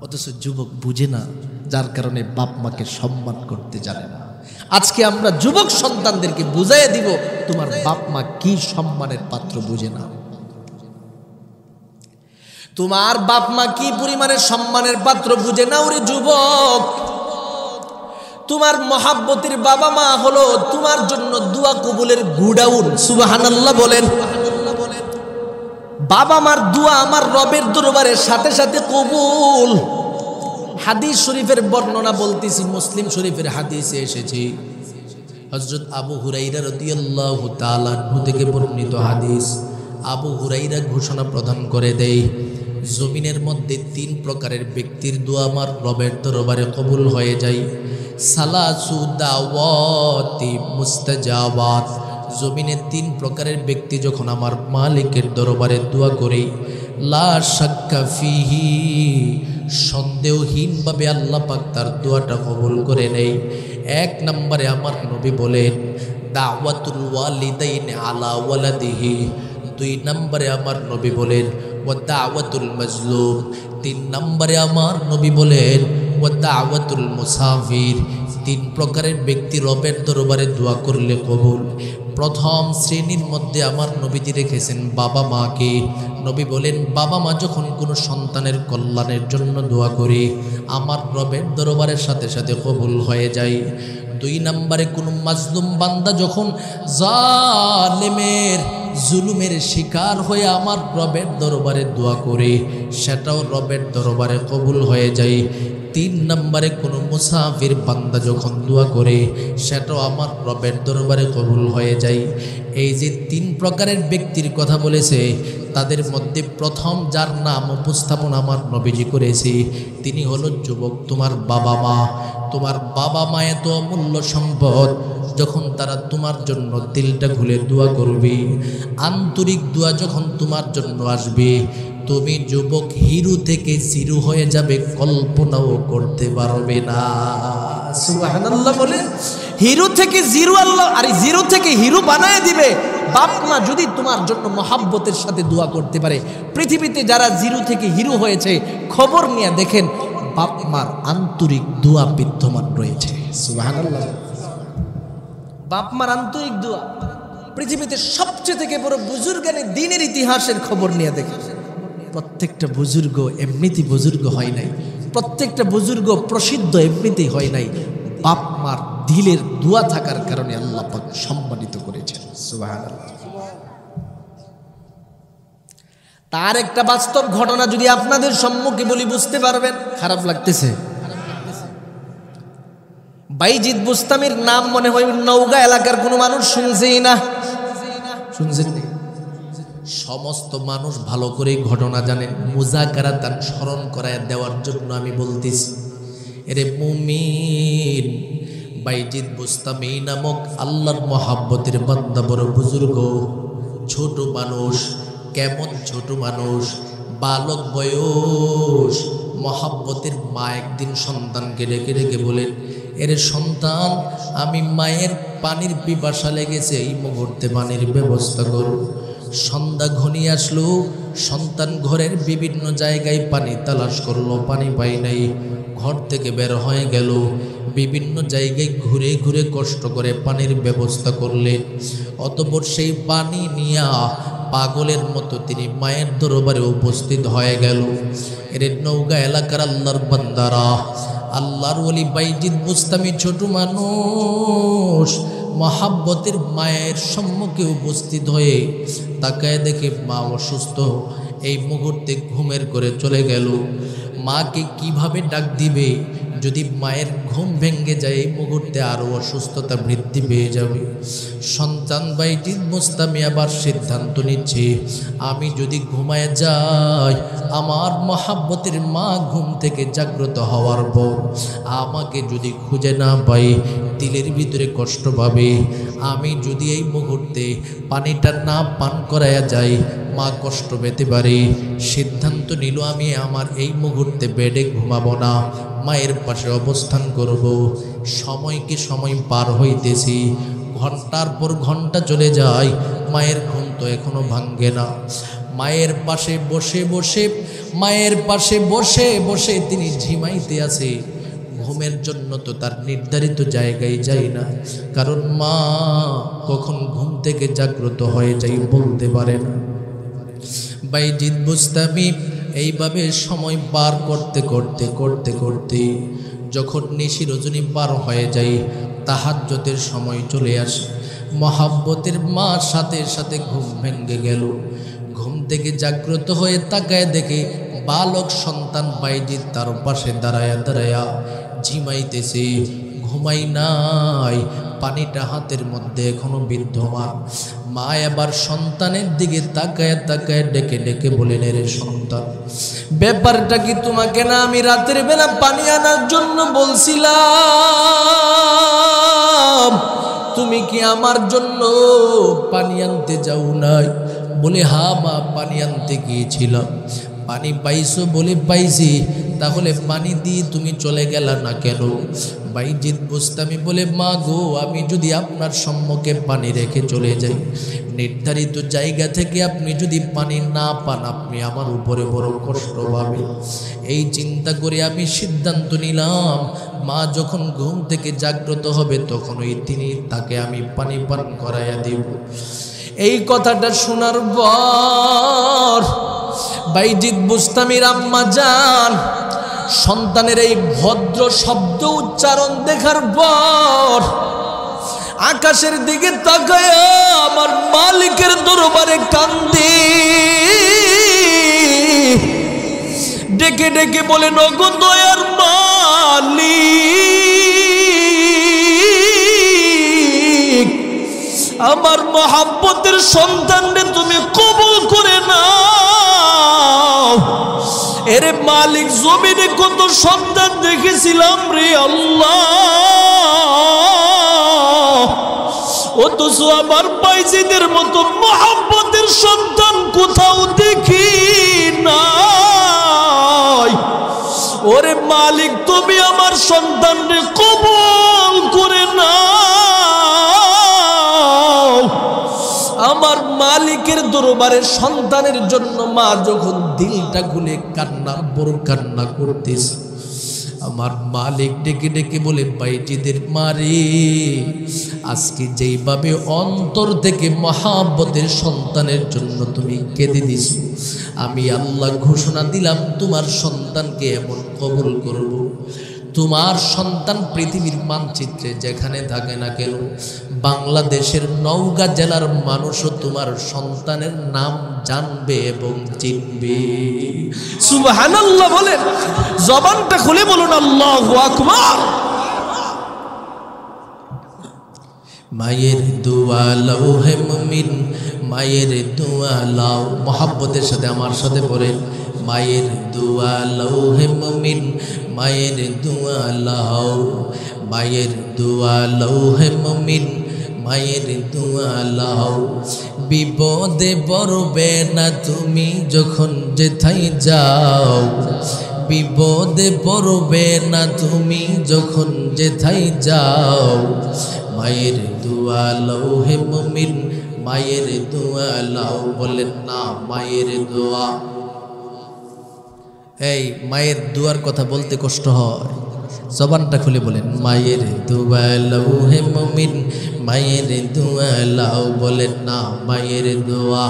অথচ যুবক বুঝে না, যার কারণে বাপ মাকে সম্মান করতে জানে না। আজকে আমরা যুবক সন্তানদেরকে বুঝাইয়া দিব, তোমার বাপ মা কি সম্মানের পাত্র বুঝে না। তোমার বাপ মা কি পরিমাণের সম্মানের পাত্র বুঝে না। ওরে যুবক, তোমার মহাব্বতের বাবা মা হলো তোমার জন্য দোয়া কবুলের গুডাউন। সুবহানাল্লাহ বলেন। বাবা মার দোয়া আমার রবের দরবারের সাথে সাথে কবুল। হাদিস শরীফের বর্ণনা বলতেছি, মুসলিম শরীফের হাদিসে এসেছে, হযরত আবু হুরায়রা রাদিয়াল্লাহু তাআলা আনহু থেকে বর্ণিত হাদিস। আবু হুরায়রা ঘোষণা প্রদান করে দেয়, জমিনের মধ্যে 3 প্রকারের ব্যক্তির দোয়া আমার রবের দরবারে কবুল হয়ে যায়। সালাসু দাওয়াতি মুস্তাজাবাত, জমিনে 3 প্রকারের ব্যক্তি যখন আমার মালিকের দরবারে দোয়া করে, লা শাক্কা ফিহি, সন্দেহহীনভাবে আল্লাহ পাক তার দোয়াটা কবুল করে নেই। 1 নম্বরে আমার নবী বলেন দাওয়াতুল ওয়ালিদাইন আলা ওয়ালাদিহি, 2 নম্বরে আমার নবী বলেন ওয়া দাওয়াতুল মাজলুম, 3 নম্বরে আমার নবী বলেন ওয়া দাওয়াতুল মুসাফির। 3 প্রকারের ব্যক্তি রবের দরবারে দোয়া করলে কবুল। প্রথম শ্রেণীর মধ্যে আমার নবীজি রেখেছেন বাবা মাকে। নবী বলেন, বাবা মা যখন কোনো সন্তানের কল্যাণের জন্য দোয়া করে, আমার রবের দরবারের সাথে সাথে কবুল হয়ে যায়। 2 নম্বরে কোনো মাজলুম বান্দা যখন জালেমের জুলুমের শিকার হয়ে আমার রবের দরবারে দোয়া করে, সেটাও রবের দরবারে কবুল হয়ে যায়। 3 নম্বরে কোনো মুসাফির বান্দা যখন দোয়া করে, সেটাও আমার রবের দরবারে কবুল হয়ে যায়। এই যে 3 প্রকারের ব্যক্তির কথা বলেছে, তাদের মধ্যে প্রথম যার নাম উপস্থাপন আমার নবীজি করেছে, তিনি হলো যুবক তোমার বাবা মা। তোমার বাবা মা এত অমূল্য সম্পদ, যখন তারা তোমার জন্য দিলটা খুলে দোয়া করবে, আন্তরিক দোয়া যখন তোমার জন্য আসবে, তুমি যুবক হিরো থেকে জিরো হয়ে যাবে, কল্পনাও করতে পারবে না। সুবহানাল্লাহ বলে, হিরো থেকে জিরো আল্লাহ, আর জিরো থেকে হিরো বানায় দিবে। বাপ মা যদি তোমার জন্য মহাব্বতের সাথে দোয়া করতে পারে, পৃথিবীতে যারা জিরো থেকে হিরো হয়েছে খবর নিয়ে দেখেন, বাপ মার আন্তরিক দোয়া বিদ্যমান রয়েছে। সুবহানাল্লাহ। বাপ মার আন্তরিক দোয়া, পৃথিবীতে সবচেয়ে থেকে বড় বুজুর্গানে দিনের ইতিহাসের খবর নিয়ে দেখেন, প্রত্যেকটা বুজুর্গ এমনিতে বুজুর্গ হয় নাই, প্রত্যেকটা বুজুর্গ প্রসিদ্ধ এমনিতেই হয় নাই। বাপ মার দিলের দোয়া থাকার কারণে আল্লাহ পাক সম্মানিত করেছেন। সুবহানাল্লাহ। তার একটা বাস্তব ঘটনা যদি আপনাদের সম্মুখে বলি, বুঝতে পারবেন। খারাপ লাগতেছে? বাইজিদ বুস্তামির নাম মনে হয় নওগাঁ এলাকার কোনো মানুষ শুনছেই না, শুনছেন? সমস্ত মানুষ ভালো করে ঘটনা জানেন। মুজাকারাতান স্মরণ করায় দেওয়ার জন্য আমি বলতেছি, এরে মুমিন, বাইজিদ বুস্তামি নামক আল্লাহর মহাব্বতের বান্দা, বড় বুজুর্গ, ছোট মানুষ। কেমন ছোট মানুষ? বালক বয়স। মহাব্বতের মা একদিন সন্তানকে ডেকে ডেকে বলেন, এরে সন্তান, আমি মায়ের পানির পিপাসা লেগেছে, এই মুহূর্তে পানির ব্যবস্থা করো। সন্ধ্যা ঘনিয়ে আসলো, সন্তান ঘরের বিভিন্ন জায়গায় পানি তালাশ করলো, পানি পাই নাই। ঘর থেকে বের হয়ে গেল, বিভিন্ন জায়গায় ঘুরে ঘুরে কষ্ট করে পানির ব্যবস্থা করলেন। অতঃপর সেই পানি নিয়ে পাগলের মতো তিনি মায়ের দরবারে উপস্থিত হয়ে গেল। এর নওগাঁ এলাকার আল্লাহর বান্দারা, আল্লাহর ওলি বাইজিদ বুস্তামি ছোট মানুষ, মহাব্বতের মায়ের সম্মুখে উপস্থিত হয়ে তাকায় দেখে মা অসুস্থ, এই মুহূর্তে ঘুমের করে চলে গেল। মাকে কিভাবে ডাক দিবে যদি মায়ের ঘুম ভেঙে যায় এই মুহূর্তে আরও অসুস্থতা বৃদ্ধি পেয়ে যাবে। সন্তান বাইজিদ মুস্তামি আবার সিদ্ধান্ত নিচ্ছে, আমি যদি ঘুমায় যাই, আমার মহাব্বতের মা ঘুম থেকে জাগ্রত হওয়ার পর আমাকে যদি খুঁজে না পাই, দিলের ভিতরে কষ্ট পাবে। আমি যদি এই মুহূর্তে পানিটা না পান করায়া যাই, মা কষ্ট পেতে পারে। সিদ্ধান্ত নিল, আমি আমার এই মুহূর্তে বেডে ঘুমাবো না, মায়ের পাশে অবস্থান করব। সময়কে সময় পার হইতেছি, ঘন্টার পর ঘন্টা চলে যায়, মায়ের ঘুম তো এখনো ভাঙ্গে না। মায়ের পাশে বসে বসে তিনি ঝিমাইতে আছে। ঘুমের জন্য তো তার নির্ধারিত জায়গায় যায় না, কারণ মা কখন ঘুম থেকে জাগ্রত হয়ে যায় বলতে পারে না। বাইজিদ বুস্তামি এইভাবে সময় পার করতে যখন নিশি রজনী পার হয়ে যায়, তাহাজ্জুদের সময় চলে আসে। মহাব্বতের মা সাথে সাথে ঘুম ভেঙে গেল। ঘুম থেকে জাগ্রত হয়ে তাকায় দেখে বালক সন্তান বাইজিদ তার পাশে দাঁড়ায়া ঝিমাইতেছে, ঘুমাই নাই, পানিটা হাতের মধ্যে এখনো বিদ্যমান। মা এবার সন্তানের দিকে তাকায় ডেকে ডেকে বলেন, রে সন্তান, ব্যাপারটা কি? তোমাকে না আমি রাতের বেলা পানি আনার জন্য বলছিলাম, তুমি কি আমার জন্য পানি আনতে যাও নাই? বলে, হা মা, পানি আনতে গিয়েছিলাম। পানি পাইছো? বলে, পাইছি। তাহলে পানি দিয়ে তুমি চলে গেলা না কেন? বাইজিদ বুস্তামি বলে, মা গো, আমি যদি আপনার সম্মুখে পানি রেখে চলে যাই, নির্ধারিত জায়গা থেকে আপনি যদি পানি না পান, আপনি আমার উপরে বড় কষ্ট পাবে। এই চিন্তা করে আমি সিদ্ধান্ত নিলাম, মা যখন ঘুম থেকে জাগ্রত হবে তখনই তাকে আমি পানি পান করাইয়া দেব। এই কথাটা শোনার পর বাইজিদ বুস্তামির আম্মা জান সন্তানের এই ভদ্র শব্দ উচ্চারণ দেখার পর আকাশের দিকে তাকায় আমার মালিকের দরবারে কান্দে, ডেকে ডেকে বলে, ওগো দয়ার মালিক, আমার মহাব্বতের সন্তানরে তুমি কবুল করে নাও। এরে মালিক, জমিনে কত সন্তান দেখেছিলাম রে আল্লাহ, অথচ আমার বাইজিদের মতো মহাব্বতের সন্তান কোথাও দেখি নাই। ওরে মালিক, তুমি আমার সন্তানরে কবুল করে নাও। আমার মালিকের দরবারে সন্তানের জন্য মা যখন দিলটা খুলে কান্না করতেছে, আমার মালিক ডেকে ডেকে বলে, বাইজিদের মারে, আজকে যেইভাবে অন্তর থেকে মহাব্বতের সন্তানের জন্য তুমি কেঁদে দিছ, আমি আল্লাহ ঘোষণা দিলাম তোমার সন্তানকে এমন কবুল করব। তোমার সন্তান পৃথিবীর মানচিত্রে যেখানে থাকে না কেন, বাংলাদেশের নওগাঁ জেলার মানুষও তোমার সন্তানের নাম জানবে এবং চিনবে। সুবহানাল্লাহ বলেন, জবানটা খুলে বলুন আল্লাহু আকবার। মায়ের দোয়া লাও হে মুমিন, মায়ের দোয়া লাও। মহাব্বতের সাথে আমার সাথে পড়েন, মায়ের দোয়া লাও হে মুমিন, মায়ের দোয়া লাও, মায়ের দোয়া লাও হে মুমিন, মায়ের দোয়া লাও। বিপদে পড়বে না তুমি যখন যেথায় যাও, বিপদে পড়বে না তুমি যখন যেথায় যাও। মায়ের দোয়া লাও হে মুমিন, মায়ের দোয়া লাও। বলেন না মায়ের দোয়া। এই মায়ের দোয়ার কথা বলতে কষ্ট হয়, জবানটা খুলে বলেন, মায়ের দোয়া লাও হে মুমিন, মায়ের দোয়া লাও। বলেন না মায়ের দোয়া।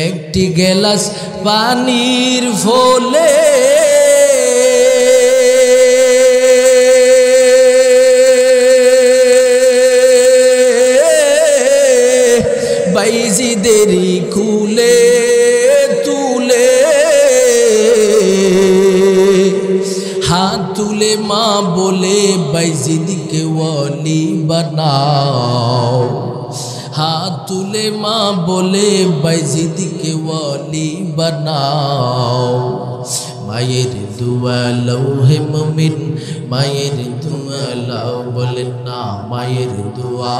একটি গ্লাস পানির ফলে বাইজিদেরই কুলে তুলে বাইজিদকে ওয়ালি বানাও। হাত তুলে মা বলে বাইজিদকে ওয়ালি বানাও। মায়ের দোয়া লৌহে মুমিন, মায়ের দোয়া লাও, বলেন না মায়ের দোয়া।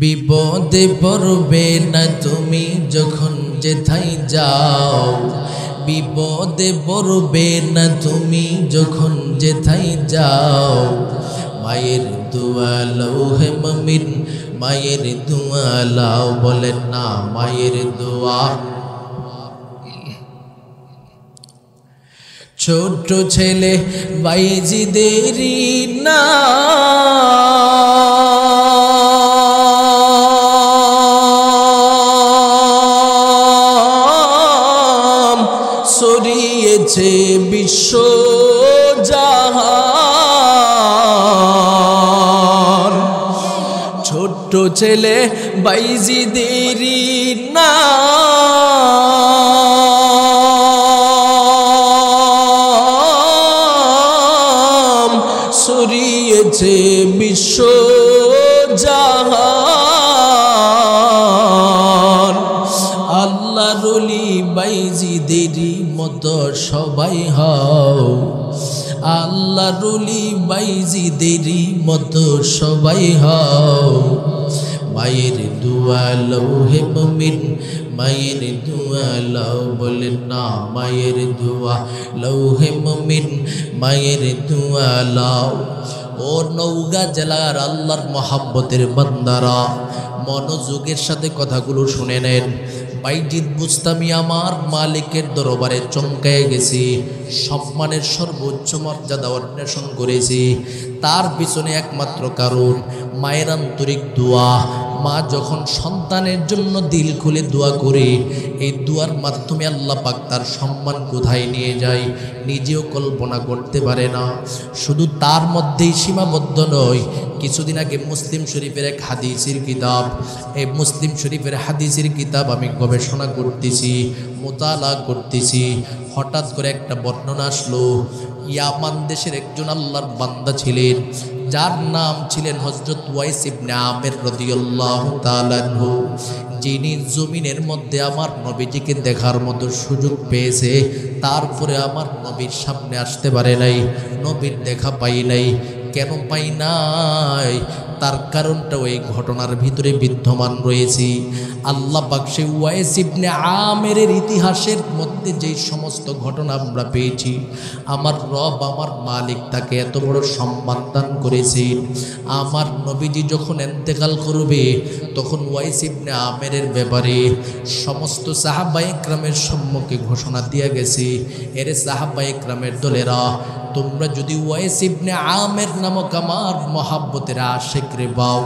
বিপদে পড়বে না তুমি যখন যেথায় যাও, বিপদে পড়বে না তুমি যখন যেথায় যাও। মায়ের দোয়া লৌহে মুমিন, মায়ের দোয়া লাও, বলেন না মায়ের দোয়া। ছোট ছেলে বাইজিদেরই নাম ছড়িয়েছে বিশ্ব জাহান। ছোট্ট ছেলে বাইজিদেরই নাম ছড়িয়েছে বিশ্ব জাহান। আল্লাহর ওলি বাইজিদেরই মতো সবাই হও, আল্লাহর ওলি বাইজিদেরই মতো সবাই হও। মায়ের দোয়া লৌহে মুমিন, মায়ের দোয়া লাও, বলেন না মায়ের দোয়া লৌহে মুমিন, মায়ের দোয়া লাও। ও নওগাঁ জেলার আল্লাহর মহাব্বতের বান্দারা, মনোযোগের সাথে কথাগুলো শুনে নেন। বাইজিদ বুস্তামি আমার মালিকের দরবারে চমকায় গেছি, সম্মানের সর্বোচ্চ মর্যাদা অন্বেষণ করেছি। তার পিছনে একমাত্র কারণ মায়ের আন্তরিক দোয়া। মা যখন সন্তানের জন্য দিল খুলে দোয়া করে, এই দোয়ার মাধ্যমে আল্লাহ পাক তার সম্মান কোথায় নিয়ে যায় নিজেও কল্পনা করতে পারে না। শুধু তার মধ্যেই সীমাবদ্ধ নয়, কিছুদিন আগে মুসলিম শরীফের এক হাদিসের কিতাব, এই মুসলিম শরীফের হাদিসের কিতাব আমি গবেষণা করতেছি, মোতালা করতেছি। হঠাৎ করে একটা বর্ণনা আসলো, ইয়ামান দেশের একজন আল্লাহর বান্দা ছিলেন, যার নাম ছিলেন হযরত ওয়াইস ইবনে আমের রাদিয়াল্লাহু তাআলা আনহু, যিনি জমিনের মধ্যে আমার নবীজিকে দেখার মতো সুযোগ পেয়েছে, তারপরে আমার নবীর সামনে আসতে পারে নাই, নবীর দেখা পাই নাই। কেন পাই নাই? তার কারণটা ওই ঘটনার ভিতরে বিদ্যমান রয়েছে। আল্লাহ পাক সেই ওয়াইস ইবনে আমেরের ইতিহাসের মধ্যে যেই সমস্ত ঘটনা আমরা পেয়েছি, আমার রব আমার মালিক তাকে এত বড় সম্মান দান করেছেন। আমার নবীজি যখন ইন্তেকাল করবে, তখন ওয়াইস ইবনে আমেরের ব্যাপারে সমস্ত সাহাবায়ে কেরামের সম্মুখে ঘোষণা দিয়ে গেছে, এর সাহাবায়ে কেরামের দলেরা, তোমরা যদি ওয়াইস ইবনে আমের নামক আমার মহাব্বতের আশিক রে পাও,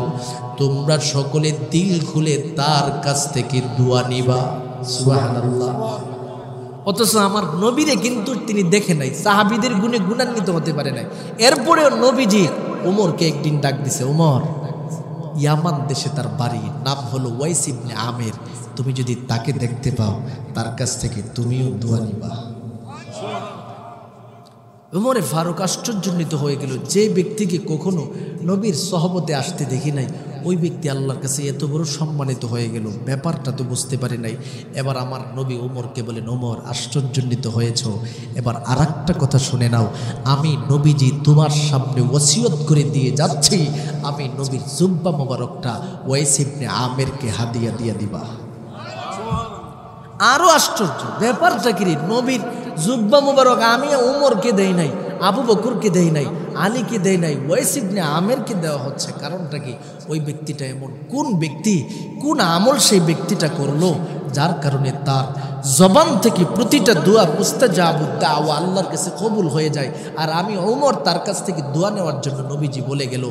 তোমরা সকলে দিল খুলে তার কাছ থেকে দোয়া নিবা। সুবহানাল্লাহ। অথচ আমার নবীরে কিন্তু তিনি দেখে নাই, সাহাবীদের গুণে গুণান্বিত হতে পারে নাই। এরপরেও নবীজি ওমরকে একদিন ডাক দিছে, ওমর, ইয়ামান দেশে তার বাড়ি, নাম হলো ওয়াইস ইবনে আমের, তুমি যদি তাকে দেখতে পাও, তার কাছ থেকে তুমিও দোয়া নিবা। ওমরে ফারুক আশ্চর্যান্বিত হয়ে গেল, যে ব্যক্তিকে কখনো নবীর সহবতে আসতে দেখি নাই, ওই ব্যক্তি আল্লাহর কাছে এত বড় সম্মানিত হয়ে গেল, ব্যাপারটা তো বুঝতে পারে নাই। এবার আমার নবী ওমরকে বলেন, ওমর আশ্চর্যান্বিত হয়েছ, এবার আর একটা কথা শুনে নাও, আমি নবীজি তোমার সামনে ওসিয়ত করে দিয়ে যাচ্ছি, আমি নবীর জুব্বা মোবারকটা ওয়াইস ইবনে আমেরকে হাদিয়া দিয়ে দিবা। আরো আশ্চর্য ব্যাপারটা কি, নবীর জুব্বা মুবারক আমি ওমরকে দেই নাই, আবু বকরকে দেই নাই, আলীকে দেই নাই, ওয়াইস ইবনে আমেরকে দেওয়া হচ্ছে। কারণটা কি? ওই ব্যক্তিটা এমন কোন ব্যক্তি, কোন আমল সেই ব্যক্তিটা করলো, যার কারণে তার জবান থেকে প্রতিটা দোয়া মুস্তাজাবুদ দাওয়া আল্লাহর কাছে কবুল হয়ে যায়। আর আমি ওমর তার কাছ থেকে দোয়া নেওয়ার জন্য নবীজি বলে গেল।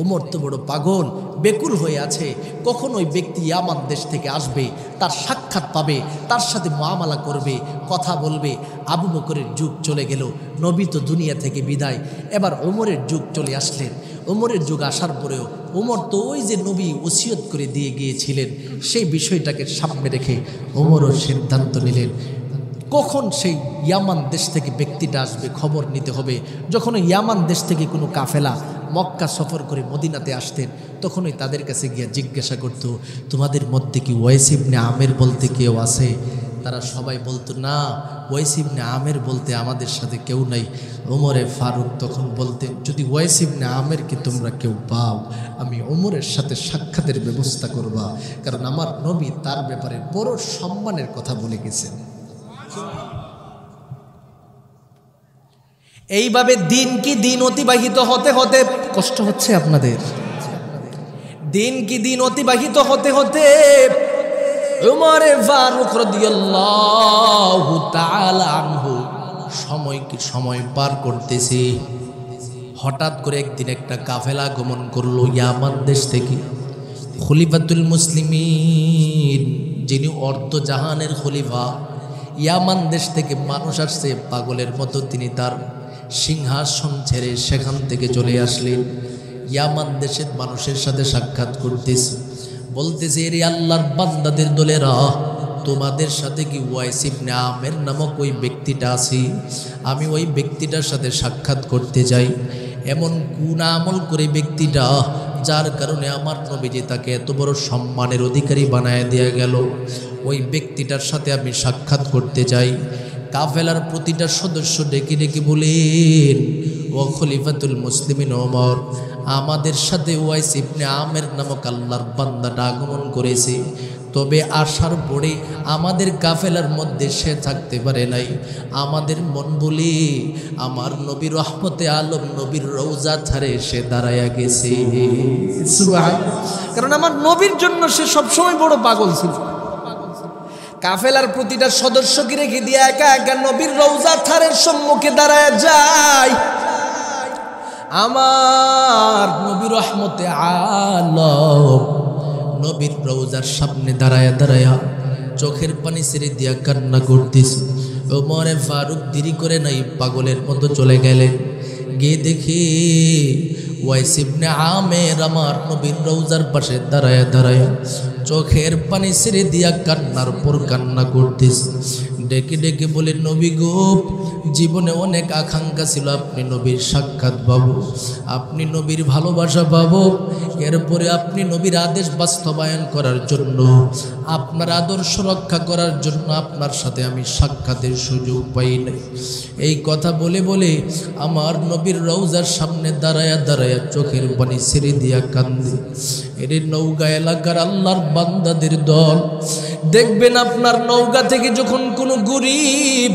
ওমর তো বড় পাগল, বেকুল হয়ে আছে, কখন ওই ব্যক্তি ইয়ামান দেশ থেকে আসবে, তার সাক্ষাৎ পাবে, তার সাথে মুআমালা করবে, কথা বলবে। আবু বকরের যুগ চলে গেল, নবী তো দুনিয়া থেকে বিদায়, এবার ওমরের যুগ চলে আসলেন। ওমরের যুগ আসার পরেও ওমর তো ওই যে নবী ওসিয়ত করে দিয়ে গিয়েছিলেন, সেই বিষয়টাকে সামনে রেখে ওমরও সিদ্ধান্ত নিলেন, কখন সেই ইয়ামান দেশ থেকে ব্যক্তিটা আসবে খবর নিতে হবে। যখন ইয়ামান দেশ থেকে কোনো কাফেলা মক্কা সফর করে মদিনাতে আসতেন, তখনই তাদের কাছে গিয়ে জিজ্ঞাসা করতো, তোমাদের মধ্যে কি ওয়াইস ইবনে আমের বলতে কেউ আছে? তারা সবাই বলতো, না, ওয়াইস ইবনে আমের বলতে আমাদের সাথে কেউ নাই। ওমরে ফারুক তখন বলতেন, যদি ওয়াইস ইবনে আমেরকে তোমরা কেউ পাও, আমি ওমরের সাথে সাক্ষাতের ব্যবস্থা করবা, কারণ আমার নবী তার ব্যাপারে বড় সম্মানের কথা বলে গেছেন। এইভাবে দিন কি দিন অতিবাহিত হতে হতে, কষ্ট হচ্ছে আপনাদের, দিন কি দিন অতিবাহিত হতে হতে উমরে ফারুক রাদিয়াল্লাহু তাআলা আনহু সময় কি সময় পার করতেছে। হঠাৎ করে একদিন একটা কাফেলা গমন করলো ইয়ামান দেশ থেকে। খলিফাতুল মুসলিমিন, যিনি অর্ধ জাহানের খলিফা, ইয়ামান দেশ থেকে মানুষ আসছে পাগলের মতো, তিনি তার সিংহাসন ছেড়ে সেখান থেকে চলে আসলেন। ইয়ামান দেশের মানুষের সাথে সাক্ষাৎ করতেছে, বলতেছে, এর আল্লাহর বান্দাদের দলেরা, তোমাদের সাথে কি ওয়াইস ইবনে আমের নামক ওই ব্যক্তিটা আছে? আমি ওই ব্যক্তিটার সাথে সাক্ষাৎ করতে যাই। এমন কোন আমল করে ব্যক্তিটা, যার কারণে আমার নবীজি তাকে এত বড় সম্মানের অধিকারী বানায় দেয়া গেল? ওই ব্যক্তিটার সাথে আমি সাক্ষাৎ করতে যাই। কাফেলার প্রতিটা সদস্য ডেকে ডেকে বলেন, ও খলিফাতুল মুসলিমিন ওমর, আমাদের সাথে ওয়াইস ইবনে আমের নামক আল্লাহর বান্দাটা আগমন করেছে, তবে আসার পরে আমাদের কাফেলার মধ্যে সে থাকতে পারে নাই। আমাদের মন বলে আমার নবী রহমতে আলম নবীর রওজা ধারে সে দাঁড়ায়া গেছে। কারণ আমার নবীর জন্য সে সবসময় বড় পাগল ছিল। কাফেলার প্রতিটা সদস্যকে রেখে দিয়ে একা একা নবীর রওজা ধারের সম্মুখে দাঁড়ায় যায়। আমার নবী রহমতে আলম নবীর রওজার সামনে দাঁড়ায়া দাঁড়ায়া চোখের পানি ছেড়ে দিয়া কান্না করতেছে। ওমরে ফারুক দেরি করে নাই, পাগলের মতো চলে গেলেন। গিয়ে দেখে ওয়াইস ইবনে আমের আমার নবীর রওজার পাশে দাঁড়ায়া দাঁড়ায়া চোখের পানি ছেড়ে দিয়া কান্নার পর কান্না করতেছে। ডেকে ডেকে বলে, নবী গো, জীবনে অনেক আকাঙ্ক্ষা ছিল আপনি নবীর সাক্ষাৎ পাবো, আপনি নবীর ভালোবাসা পাবো, এরপরে আপনি নবীর আদেশ বাস্তবায়ন করার জন্য, আপনার আদর্শ রক্ষা করার জন্য আপনার সাথে আমি সাক্ষাতের সুযোগ পাই নাই। এই কথা বলে বলে আমার নবীর রওজার সামনে দাঁড়ায়া দাঁড়ায়া চোখের পানি ছেড়ে দিয়া কান্দে। এর নৌকা এলাকার আল্লাহর বান্দাদের দল, দেখবেন আপনার নৌকা থেকে যখন কোনো গরিব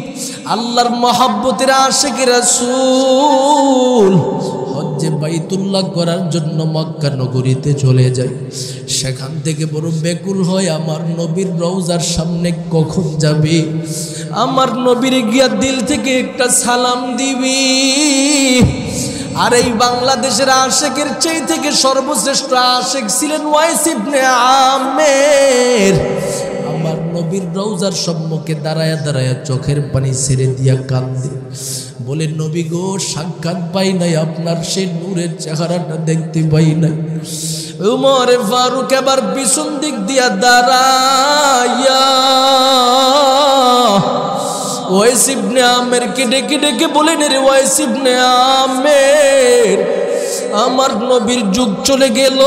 আল্লাহর মহাব্বতের আশিক রাসূল হজ্জে বাইতুল্লাহ করার জন্য মক্কা নগরীতে চলে যায়, সেখান থেকে বড় বেকুল হয় আমার নবীর রওজার সামনে কখন যাবে, আমার নবীর গিয়া দিল থেকে একটা সালাম দিবি। আর এই বাংলাদেশের আশেকের চেয়ে থেকে সর্বশ্রেষ্ঠ আশেক ছিলেন ওয়াইস ইবনে আমের। আমার নবীর রওজার সম্মুখে দাঁড়ায়া দাঁড়ায়া চোখের পানি ছেড়ে দিয়া কান্দে, বলে, নবী গো, সাক্ষাৎ পাই নাই, আপনার সেই নূরের চেহারাটা দেখতে পাই নাই। উমরে ফারুক এবার পিছন দিক দিয়া দাঁড়াইয়া ওয়াইস ইবনে আমেরকে ডেকে ডেকে বলেন, রে ওয়াইস ইবনে আমের, আমার নবীর যুগ চলে গেল,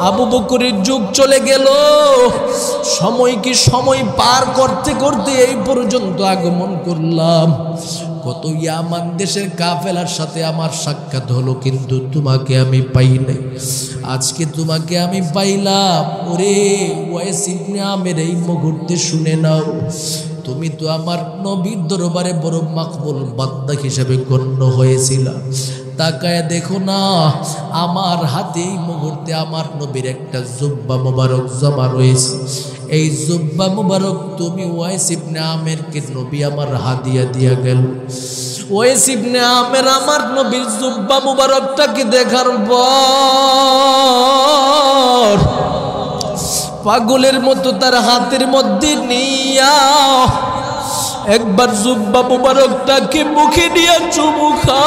আবু বকরের যুগ চলে গেল, সময় কি সময় পার করতে করতে এই পর্যন্ত আগমন করলাম। কত ইয়ামান দেশের কাফেলার সাথে আমার সাক্ষাৎ হলো, কিন্তু তোমাকে আমি পাই নাই। আজকে তোমাকে আমি পাইলাম। ওরে ওয়াইস ইবনে আমের, এই মুহূর্তে শুনে নাও, তুমি তো আমার নবীর দরবারে বড় মাকবুল বান্দা হিসেবে গণ্য হয়েছিল। তাকায় দেখো না, আমার হাতে এই মুহূর্তে আমার নবীর একটা জুব্বা মুবারক জমা রয়েছে। এই জুব্বা মুবারক তুমি ওয়াইস ইবনে আমেরকে নবী আমার হাদিয়া দিয়া গেল। ওয়াইস ইবনে আমের আমার নবীর জুব্বা মুবারকটাকে দেখার পর পাগলের মতো তার হাতের মধ্যে নিয়া একবার জুব্বা মুবারকটাকে মুখে নিয়ে চুমু খায়,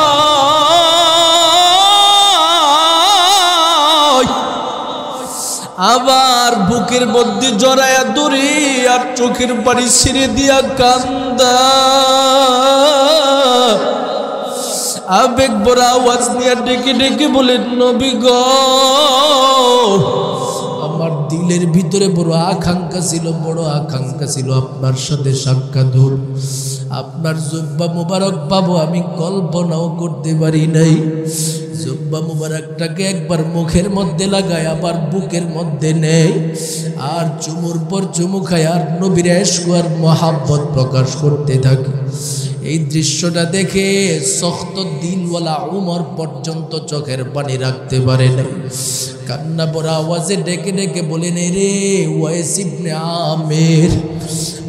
আবার বুক বুকের মধ্যে জড়ায়া দড়ি আর চোখের পানি ছিঁড়ে দিয়া কান্দা আবেগ ভরা আওয়াজ নিয়ে ডেকে ডেকে বলেন নবী গো আমার দিলের ভিতরে বড় আকাঙ্ক্ষা ছিল আপনার সাথে সাক্ষাৎ হল আপনার জুব্বা মুবারক পাবো আমি কল্পনাও করতে পারি নাই জুব্বা মুবারকটাকে একবার মুখের মধ্যে লাগায় আবার বুকের মধ্যে নেয় আর চুমুর পর চুমু খায় আর নবীর ইশক আর মহাব্বত প্রকাশ করতে থাকে এই দৃশ্যটা দেখে শক্ত দিলওয়ালা উমর পর্যন্ত চোখের পানি রাখতে পারে না কান্না ভরা আওয়াজে ডেকে ডেকে বলেন রে ওয়াইস ইবনে আমির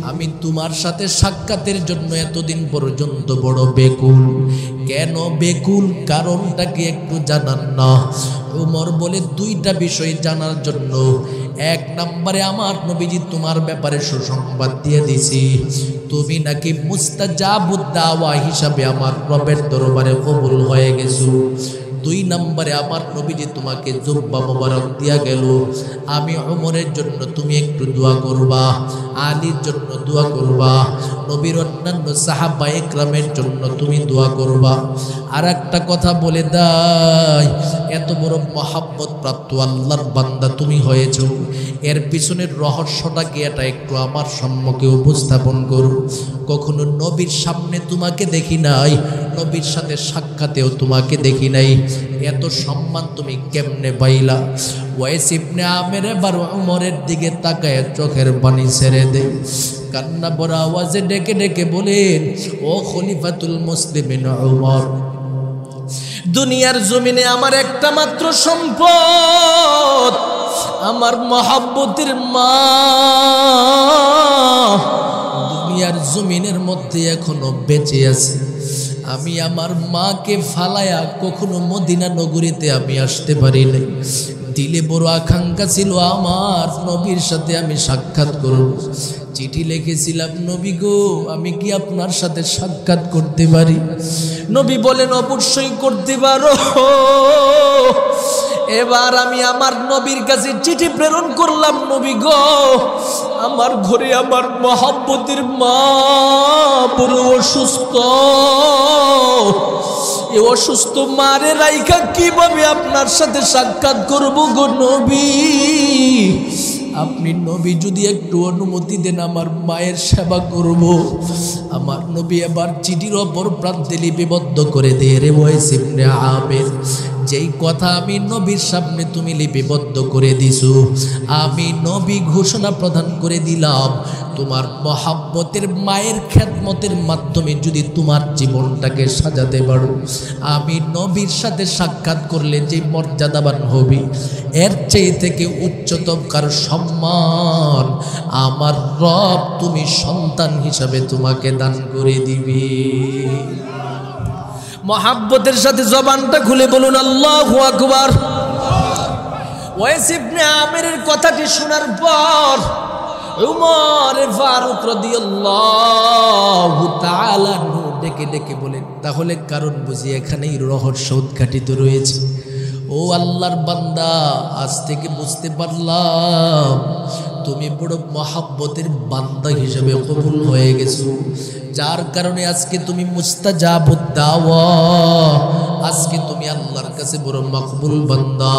আমি তোমার সাথে সাক্ষাতের জন্য এতদিন পর্যন্ত বড় বেকুল কেন বেকুল কারণটা কি একটু জানান না উমর বলে দুইটা বিষয় জানার জন্য এক নম্বরে আমার নবীজি তোমার ব্যাপারে সুসংবাদ দিয়ে দিছি তুমি নাকি মুস্তাজাবুদ দাওয়া হিসাবে আমার রবের দরবারে কবুল হয়ে গেছো দুই নম্বরে আমার নবীজি তোমাকে জুব্বা মোবারক দিয়া গেল আমি ওমরের জন্য তুমি একটু দোয়া করবা আলীর জন্য দোয়া করবা নবীর অন্যান্য সাহাবা একরামের জন্য তুমি দোয়া করবা আর একটা কথা বলে দাই এত বড় মহাব্বত প্রাপ্ত আল্লাহর বান্দা তুমি হয়েছো এর পিছনের রহস্যটা কি এটা একটু আমার সম্মুখে উপস্থাপন করো কখনো নবীর সামনে তোমাকে দেখি নাই নবীর সাথে সাক্ষাতেও তোমাকে দেখি নাই এত সম্মান তুমি কেমনে পাইলা ওয়াইস ইবনে আমির এবার উমরের দিকে তাকায় চোখের পানি ছেড়ে দেয় কান্না ভরা আওয়াজে ডেকে ডেকে বলেন ও খলিফাতুল মুসলিমিন উমর দুনিয়ার জমিনে আমার একটা মাত্র সম্পদ আমার মহাব্বতের মা দুনিয়ার জমিনের মধ্যে এখনো বেঁচে আছে আমি আমার মাকে ফালায়া কখনো মদিনা নগরীতে আমি আসতে পারি নাই দিলে বড় আকাঙ্ক্ষা ছিল আমার নবীর সাথে আমি সাক্ষাৎ করব চিঠি লিখেছিলাম নবী গো আমি কি আপনার সাথে সাক্ষাৎ করতে পারি নবী বলেন অবশ্যই করতে পারো এবার আমি আমার নবীর কাছে চিঠি প্রেরণ করলাম নবী গো আমার ঘরে আমার মহব্বতের মা বড় অসুস্থ এই অসুস্থ মারে রাইখা কিভাবে আপনার সাথে সাক্ষাৎ করব গো নবী আপনি নবী যদি একটু অনুমতি দেন আমার মায়ের সেবা করব আমার নবী এবার চিঠির অপর প্রান্তে লিপিবদ্ধ করে দিয়ে রে ওয়াইস ইবনে আমির যেই কথা আমি নবীর সামনে তুমি লিপিবদ্ধ করে দিছো আমি নবী ঘোষণা প্রদান করে দিলাম তোমার মহাব্বতের মায়ের খেদমতের মাধ্যমে যদি তোমার জীবনটাকে সাজাতে পারো আমি নবীর সাথে সাক্ষাৎ করলে যে মর্যাদাবান হবি এর চেয়ে থেকে উচ্চতম কারো সম্মান আমার রব তুমি সন্তান হিসাবে তোমাকে দান করে দিবি মহাব্বতের সাথে জবানটা খুলে বলুন আল্লাহু আকবার ওয়াইস ইবনে আমিরের কথাটি শোনার পর উমর ফারুক রাদিয়াল্লাহু তাআলা ডেকে ডেকে বলেন তাহলে কারণ বুঝি এখানেই রহস্য উদ্ঘাটিত রয়েছে ও আল্লাহর বান্দা আজ থেকে বুঝতে পারলাম তুমি বড় মহাব্বতের বান্দা হিসেবে কবুল হয়ে গেছো যার কারণে আজকে তুমি মুস্তাজাবুদ দাওয়া আজকে তুমি আল্লাহর কাছে বড় মকবুল বান্দা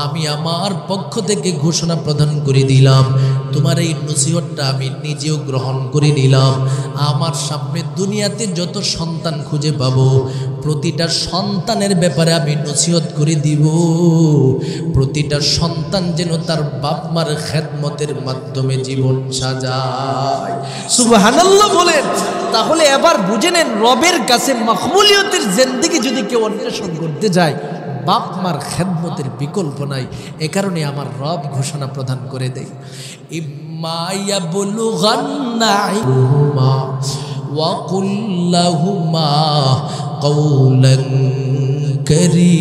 আমি আমার পক্ষ থেকে ঘোষণা প্রদান করে দিলাম তোমার এই নসিহতটা আমি নিজেও গ্রহণ করে নিলাম আমার সামনে দুনিয়াতে যত সন্তান খুঁজে পাবো প্রতিটা সন্তানের ব্যাপারে আমি নসিহত করে দিব প্রতিটা সন্তান যেন তার বাপ মার খেদমতের মাধ্যমে জীবন সাজায় সুবহানাল্লাহ বলেন তাহলে এবার বুঝে নেন রবের কাছে মকবুলিয়তের জিন্দেগি যদি কেউ অন্বেষণ করতে যায় বাপ মার খেদমতের বিকল্প নাই এ কারণে আমার রব ঘোষণা প্রদান করে দেয় ইম্মা ইয়াবলুগান্না ইহুমা ওয়া কুল লাহুমা কওলান কারীমা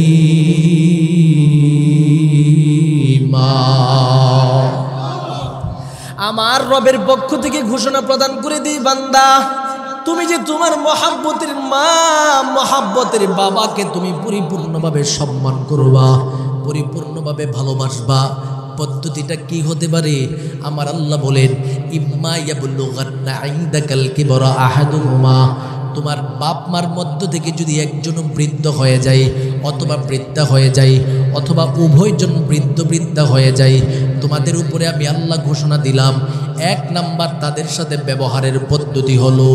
আমার রবের পক্ষ থেকে ঘোষণা প্রদান করে দিই বান্দা তুমি যে তোমার মহাব্বতের মা মহাব্বতের বাবাকে তুমি পরিপূর্ণভাবে সম্মান করবা পরিপূর্ণভাবে ভালোবাসবা পদ্ধতিটা কি হতে পারে? আমার আল্লাহ বলেন, ইম্মা ইয়াবলুগান্না ইনদাকাল কিবরা আহাদুহুমা, তোমার বাপ মার মধ্য থেকে যদি একজন বৃদ্ধ হয়ে যায় অথবা বৃদ্ধা হয়ে যায় অথবা উভয়জন বৃদ্ধা হয়ে যায়, তোমাদের উপরে আমি আল্লাহ ঘোষণা দিলাম, 1 নাম্বার তাদের সাথে ব্যবহারের পদ্ধতি হলো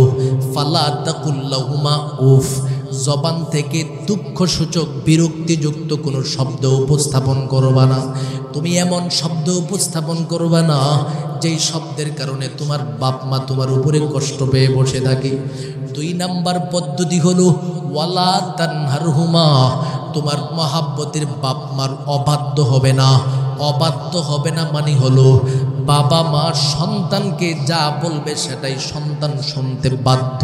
ফালা তাকুল্লাহুমা উফ, জবান থেকে দুঃখসূচক বিরক্তিযুক্ত কোনো শব্দ উপস্থাপন করবা না। তুমি এমন শব্দ উপস্থাপন করবা না যেই শব্দের কারণে তোমার বাপ মা তোমার উপরে কষ্ট পেয়ে বসে থাকে। 2 নাম্বার পদ্ধতি হলো ওয়ালা তানহারহুমা, তোমার মহাব্বতের বাপ মার অবাধ্য হবে না। অবাধ্য হবে না মানে হলো বাবা মা সন্তানকে যা বলবে সেটাই সন্তান শুনতে বাধ্য।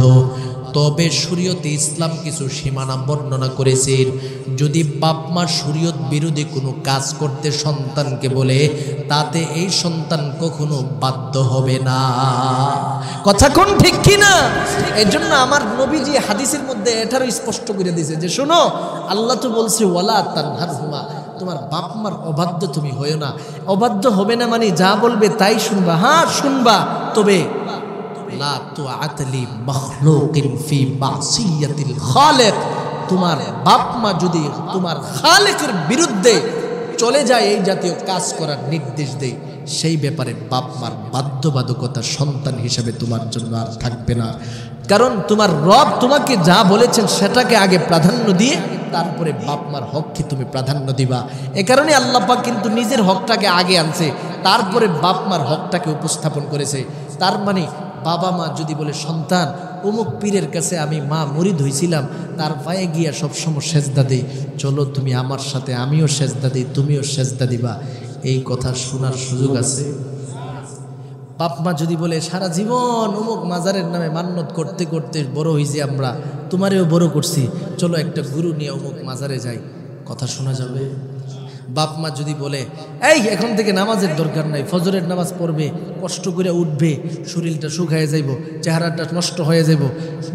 তবে শরীয়তে ইসলাম কিছু সীমানা বর্ণনা করেছেন। যদি বাপ মা শরীয়ত বিরোধী কোনো কাজ করতে সন্তানকে বলে, তাতে এই সন্তান কখনো বাধ্য হবে না। কথা কোন ঠিক কিনা? এই জন্য আমার নবীজি হাদিসের মধ্যে এটারও স্পষ্ট করে দিয়েছে যে শোনো, আল্লাহ তো বলছে ওয়ালা তানহারহুমা, তোমার বাপ মার অবাধ্য তুমি হইও না। অবাধ্য হবে না মানে যা বলবে তাই শুনবা, হ্যাঁ শুনবা, তবে লা তুআতলি মাখলুকিন ফি মাসিয়াতিল খালিক, তোমার বাপ মা যদি তোমার খালেকের বিরুদ্ধে চলে যায়, এই জাতীয় কাজ করার নির্দেশ দেয়, সেই ব্যাপারে বাপ মার বাধ্যবাধকতা সন্তান হিসেবে তোমার জন্য আর থাকবে না। কারণ তোমার রব তোমাকে যা বলেছেন সেটাকে আগে প্রাধান্য দিয়ে তারপরে বাপ মার হককে তুমি প্রাধান্য দিবা। এ কারণে আল্লাহ পাক কিন্তু নিজের হকটাকে আগে আনছে, তারপরে বাপ মার হকটাকে উপস্থাপন করেছে। তার মানে বাবা মা যদি বলে সন্তান অমুক পীরের কাছে আমি মা মুরিদ হয়েছিলাম, তার পায়ে গিয়া সবসময় সেজদা দিই, চলো তুমি আমার সাথে, আমিও সেজদা দিই, তুমিও সেজদা দিবা, এই কথা শোনার সুযোগ আছে? বাপ মা যদি বলে সারা জীবন অমুক মাজারের নামে মান্যত করতে করতে বড় হয়েছি আমরা, তোমারেও বড় করছি, চলো একটা গুরু নিয়ে অমুক মাজারে যাই, কথা শোনা যাবে? বাপ মা যদি বলে এই এখন থেকে নামাজের দরকার নাই, ফজরের নামাজ পড়বে, কষ্ট করে উঠবে, শরীরটা শুকায় যাইব, চেহারাটা নষ্ট হয়ে যাইব,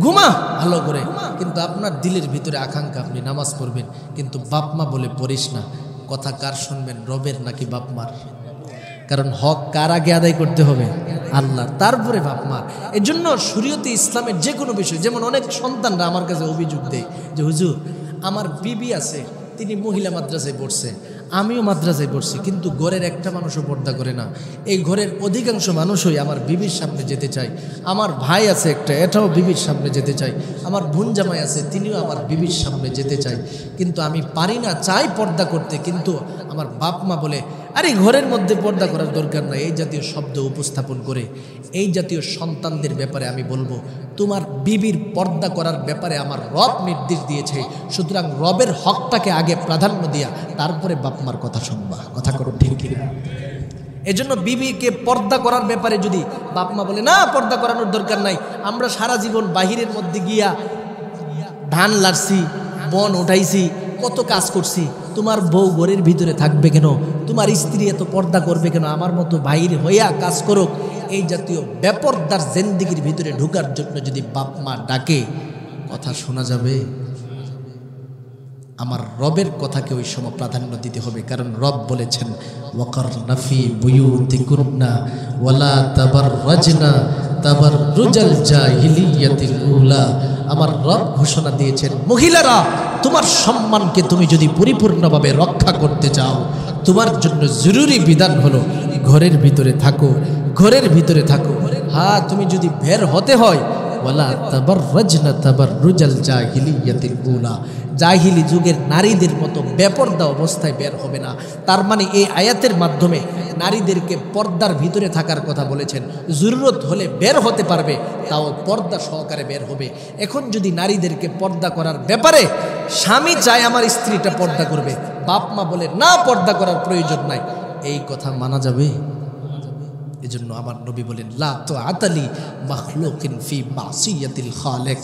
ঘুমা ভালো করে, কিন্তু আপনার দিলের ভিতরে আকাঙ্ক্ষা আপনি নামাজ পড়বেন, কিন্তু বাপ মা বলে পড়িস না, কথা কার শুনবেন? রবের নাকি বাপ মার? কারণ হক কার আগে আদায় করতে হবে? আল্লাহ, তারপরে বাপ মা। এর জন্য শরীয়তে ইসলামের যে কোনো বিষয়, যেমন অনেক সন্তানরা আমার কাছে অভিযোগ দেয় যে হুজুর আমার বিবি আছে, তিনি মহিলা মাদ্রাসায় পড়ছে, আমিও মাদ্রাসায় পড়ছি, কিন্তু ঘরের একটা মানুষও পর্দা করে না। এই ঘরের অধিকাংশ মানুষই আমার বিবির সামনে যেতে চায়। আমার ভাই আছে একটা, এটাও বিবির সামনে যেতে চায়। আমার বোন জামাই আছে, তিনিও আমার বিবির সামনে যেতে চায়, কিন্তু আমি পারি না, চাই পর্দা করতে, কিন্তু আমার বাপ মা বলে আরে ঘরের মধ্যে পর্দা করার দরকার নাই, এই জাতীয় শব্দ উপস্থাপন করে। এই জাতীয় সন্তানদের ব্যাপারে আমি বলবো, তোমার বিবির পর্দা করার ব্যাপারে আমার রব নির্দেশ দিয়েছে, সুতরাং রবের হকটাকে আগে প্রাধান্য দিয়া তারপরে বাপ মার কথা শুনবা। কথা করো ঠিক কিনা? এজন্য বিবিকে পর্দা করার ব্যাপারে যদি বাপ মা বলে না পর্দা করানোর দরকার নাই, আমরা সারা জীবন বাহিরের মধ্যে গিয়া ধান লাড়ছি, বন উঠাইছি, কত কাজ করছি, তোমার বউ ঘরের ভিতরে থাকবে কেন? তোমার স্ত্রী এত পর্দা করবে কেন? আমার মতো বাইরে হইয়া কাজ করুক, এই জাতীয় বেপরদার জিন্দেগির ভিতরে ঢোকার জন্য যদি বাপ মা ডাকে, কথা শোনা যাবে? আমার রবের কথাকে ওই সময় প্রাধান্য দিতে হবে, কারণ রব বলেছেন ওয়াকারনা ফি বুয়ুতিকুন্না ওয়ালা তাবাররাজনা তাবাররুজাল জাহিলিয়াতিল উলা। আমার রব ঘোষণা দিয়েছেন, মহিলারা তোমার সম্মানকে তুমি যদি পরিপূর্ণভাবে রক্ষা করতে চাও, তোমার জন্য জরুরি বিধান হলো ঘরের ভিতরে থাকো, ঘরের ভিতরে থাকো। হ্যাঁ, তুমি যদি বের হতে হয় ওয়ালা তাবাররাজনা তাবাররুজাল জাহিলিয়াতিল উলা, জাহিলি যুগের নারীদের মতো বেপর্দা অবস্থায় বের হবে না। তার মানে এই আয়াতের মাধ্যমে নারীদেরকে পর্দার ভিতরে থাকার কথা বলেছেন। জরুরত হলে বের হতে পারবে, তাও পর্দা সহকারে বের হবে। এখন যদি নারীদেরকে পর্দা করার ব্যাপারে স্বামী চায় আমার স্ত্রীটা পর্দা করবে, বাপ মা বলে না পর্দা করার প্রয়োজন নাই, এই কথা মানা যাবে? এজন্য আমার নবী বলেন লা তুআতালি মাখলুকিন ফি মাসিয়াতিল খালিক।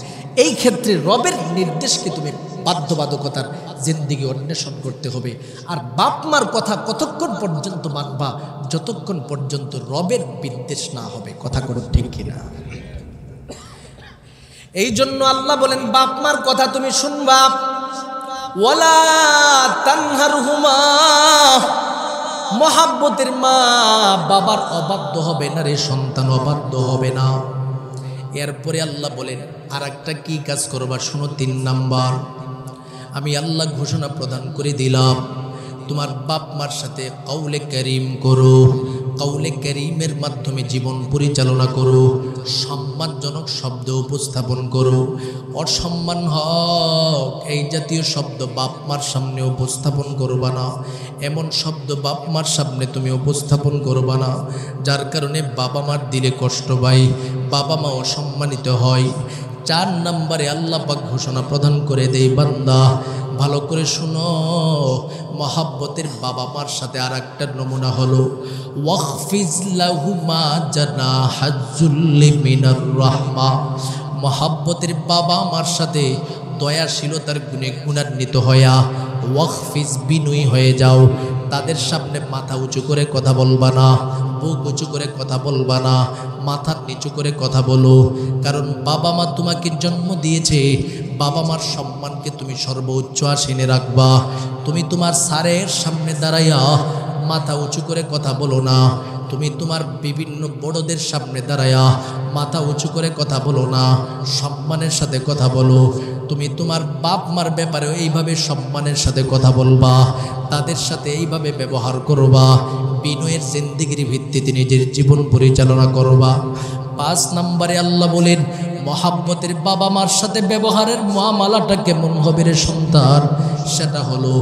এই ক্ষেত্রে রবের নির্দেশকে তুমি বাধ্যবাধকতার জিন্দেগি অন্বেষণ করতে হবে। আর বাপ মার কথা কতক্ষণ পর্যন্ত মানবা? যতক্ষণ পর্যন্ত রবের বিদ্বেষ না হবে। কথা করো ঠিক কিনা? এই জন্য আল্লাহ বলেন বাপ মার কথা তুমি শুনবা। ওয়ালা তানহারহুমা, মহাব্বতের মা বাবার অবাধ্য হবে না রে, সন্তান অবাধ্য হবে না। এরপরে আল্লাহ বলেন আর একটা কি কাজ করবা শোনো। 3 নাম্বার, আমি আল্লাহ ঘোষণা প্রদান করে দিলাম, তোমার বাপ মার সাথে কাউলে কারীম করো। কাউলে কারীমের মাধ্যমে জীবন পরিচালনা করো, সম্মানজনক শব্দ উপস্থাপন করো। অসম্মান হক এই জাতীয় শব্দ বাপ মার সামনে উপস্থাপন করবা না। এমন শব্দ বাপ মার সামনে তুমি উপস্থাপন করবা না যার কারণে বাবা মার দিলে কষ্ট পায়, বাবা মা অসম্মানিত হয়। 4 নম্বরে আল্লাহ পাক ঘোষণা প্রদান করে দেই, বান্দা ভালো করে শুনো, মহাব্বতের বাবা মার সাথে আর একটা নমুনা হলো ওয়াখফিজ লাহুমা জানাহাজ যুল্লি মিনার রাহমা। মহাব্বতের বাবা মার সাথে দয়াশীলতার গুণে গুণান্বিত হয়া ওয়াখফিজ বিনয়ী হয়ে যাও। তাদের সামনে মাথা উঁচু করে কথা বলবা না, বুক উঁচু করে কথা বলবা না, মাথা নিচু করে কথা বলো। কারণ বাবা মা তোমাকে জন্ম দিয়েছে, বাবা মার সম্মানকে তুমি সর্বোচ্চ আসীনে রাখবা। তুমি তোমার স্যারের সামনে দাঁড়াইয়া মাথা উঁচু করে কথা বলো না, তুমি তোমার বিভিন্ন বড়দের সামনে দাঁড়াইয়া মাথা উঁচু করে কথা বলো না, সম্মানের সাথে কথা বলো। তুমি তোমার বাপ মার ব্যাপারে এইভাবে সম্মানের সাথে কথা বলবা, তাদের সাথে এইভাবে ব্যবহার করবা, বিনয়ের জিন্দেগির ভিত্তিতে নিজের জীবন পরিচালনা করবা। 5 নম্বরে আল্লাহ বলেন মহাব্বতের বাবা মার সাথে ব্যবহারের মুআমালাটা কেমন হবে রে সন্তান, সেটা হলো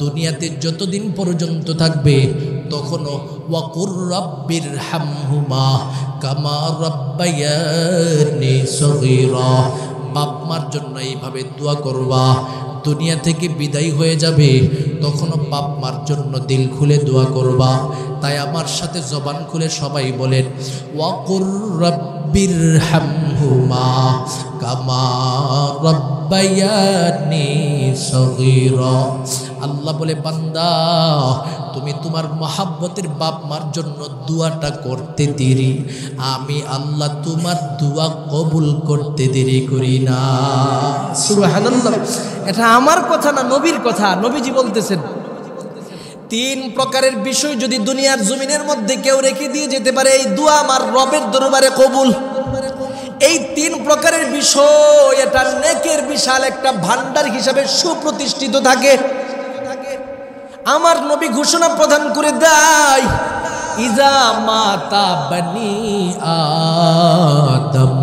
দুনিয়াতে যতদিন পর্যন্ত থাকবে তখনও ওয়াকুর রাব্বির হামহুমা কামা রাব্বায়ানি সগীরা। বাপ মার জন্য এইভাবে দোয়া করবা। দুনিয়া থেকে বিদায় হয়ে যাবে তখনও বাপ মার জন্য দিল খুলে দোয়া করবা। তাই আমার সাথে জবান খুলে সবাই বলেন ওয়াকুর রাব্বির হামহুমা কামা রাব্বায়ানি সগীরা। আল্লাহ বলে বান্দা তুমি তোমার মহাব্বতের বাপ মার জন্য দোয়াটা করতে দেরি, আমি আল্লাহ তোমার দোয়া কবুল করতে দেরি করি না। সুবহানাল্লাহ। এটা আমার কথা না, নবীর কথা। নবীজি বলতেছেন 3 প্রকারের বিষয় যদি দুনিয়ার জমিনের মধ্যে কেউ রেখে দিয়ে যেতে পারে, এই দোয়া আমার রবের দরবারে কবুল। এই 3 প্রকারের বিষয় এটা নেকের বিশাল একটা ভান্ডার হিসাবে সুপ্রতিষ্ঠিত থাকে। আমার নবী ঘোষণা প্রদান করে দেয় ইজা মাতা বনি আদম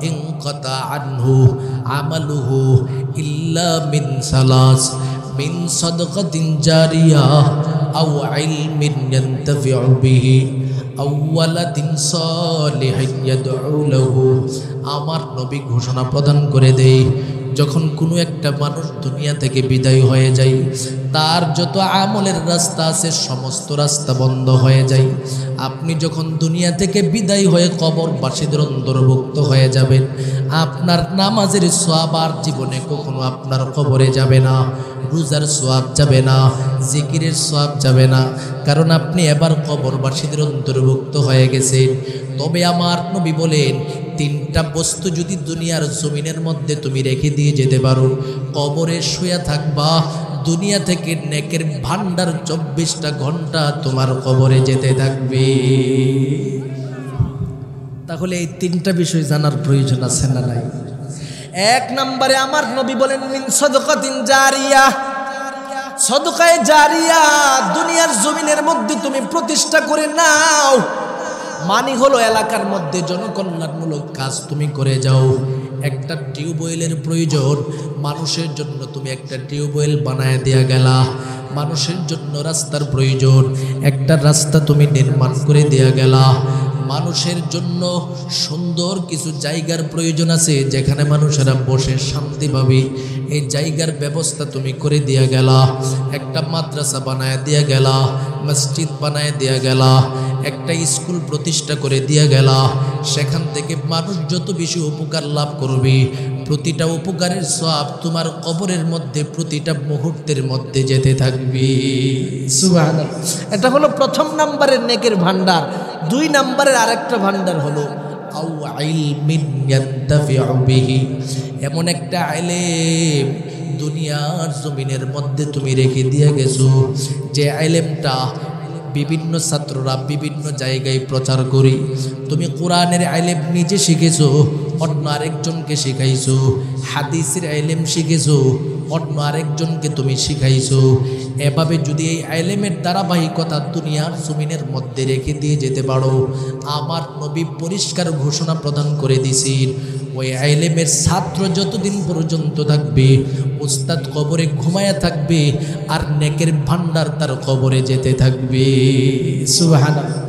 ইনকাতা আনহু আমালুহু ইল্লা মিন সালাস মিন সাদকাতিন জারিয়া আও ইলমিন ইয়ানতাফিউ বিহি আও ওয়ালাদিন সালিহিন ইয়াদউ লাহু। আমার নবী ঘোষণা প্রদান করে দেয় যখন কোনো একটা মানুষ দুনিয়া থেকে বিদায় হয়ে যায়, তার যত আমলের রাস্তা আছে সমস্ত রাস্তা বন্ধ হয়ে যায়। আপনি যখন দুনিয়া থেকে বিদায় হয়ে কবরবাসীদের অন্তর্ভুক্ত হয়ে যাবেন, আপনার নামাজের সওয়াব আর জীবনে কখনো আপনার কবরে যাবে না, রোজার সওয়াব যাবে না, জিকিরের সওয়াব যাবে না, কারণ আপনি এবার কবরবাসীদের অন্তর্ভুক্ত হয়ে গেছেন। তবে আমার নবী বলেন 3টা বস্তু যদি দুনিয়ার জমিনের মধ্যে তুমি রেখে দিয়ে যেতে পারো, কবরে শুয়ে থাকবা, দুনিয়া থেকে নেকের ভান্ডার 24টা ঘন্টা তোমার কবরে যেতে থাকবে। তাহলে এই 3টা বিষয় জানার প্রয়োজন আছে না নাই? 1 নম্বরে আমার নবী বলেন মিন সাদকাতিন জারিয়া। সাদকায়ে জারিয়া দুনিয়ার জমিনের মধ্যে তুমি প্রতিষ্ঠা করে নাও, মানে হলো এলাকার মধ্যে জনকল্যাণমূলক কাজ তুমি করে যাও। একটা টিউবওয়েলের প্রয়োজন, মানুষের জন্য তুমি একটা টিউবওয়েল বানায় দেয়া গেলা। মানুষের জন্য রাস্তার প্রয়োজন, একটা রাস্তা তুমি নির্মাণ করে দেয়া গেলা। মানুষের জন্য সুন্দর কিছু জায়গার প্রয়োজন আছে যেখানে মানুষেরা বসে শান্তি পাবে, এই জায়গার ব্যবস্থা তুমি করে দিয়া গেলা। একটা মাদ্রাসা বানায় দিয়া গেলা, মসজিদ বানায় দিয়া গেলা, একটা স্কুল প্রতিষ্ঠা করে দিয়া গেলা। সেখান থেকে মানুষ যত বেশি উপকার লাভ করবে, প্রতিটা উপকারের সওয়াব তোমার কবরের মধ্যে প্রতিটা মুহূর্তের মধ্যে যেতে থাকবে। সুবহানাল্লাহ। এটা হলো 1ম নাম্বারের নেকের ভান্ডার। 2 নাম্বারের আরেকটা ভান্ডার হলো আও ইলমিন ইয়ানতাফিউ বিহি। এমন একটা ইলম দুনিয়ার জমিনের মধ্যে তুমি রেখে দিয়ে গেছো, যে ইলমটা বিভিন্ন ছাত্ররা বিভিন্ন জায়গায় প্রচার করি, তুমি কোরআনের ইলম নিজে শিখেছো, অন্য আরেকজনকে শিখাইছো, হাদিসের ইলম শিখেছো, অন্য আরেকজনকে তুমি শিখাইছো। এভাবে যদি এই ইলমের ধারাবাহিকতা দুনিয়ার জমিনের মধ্যে রেখে দিয়ে যেতে পারো, আমার নবী পরিষ্কার ঘোষণা প্রদান করে দিয়েছেন, ওই ইলমের ছাত্র যতদিন পর্যন্ত থাকবে, উস্তাদ কবরে ঘুমায়া থাকবে আর নেকের ভান্ডার তার কবরে যেতে থাকবে। সুবহানাল্লাহ।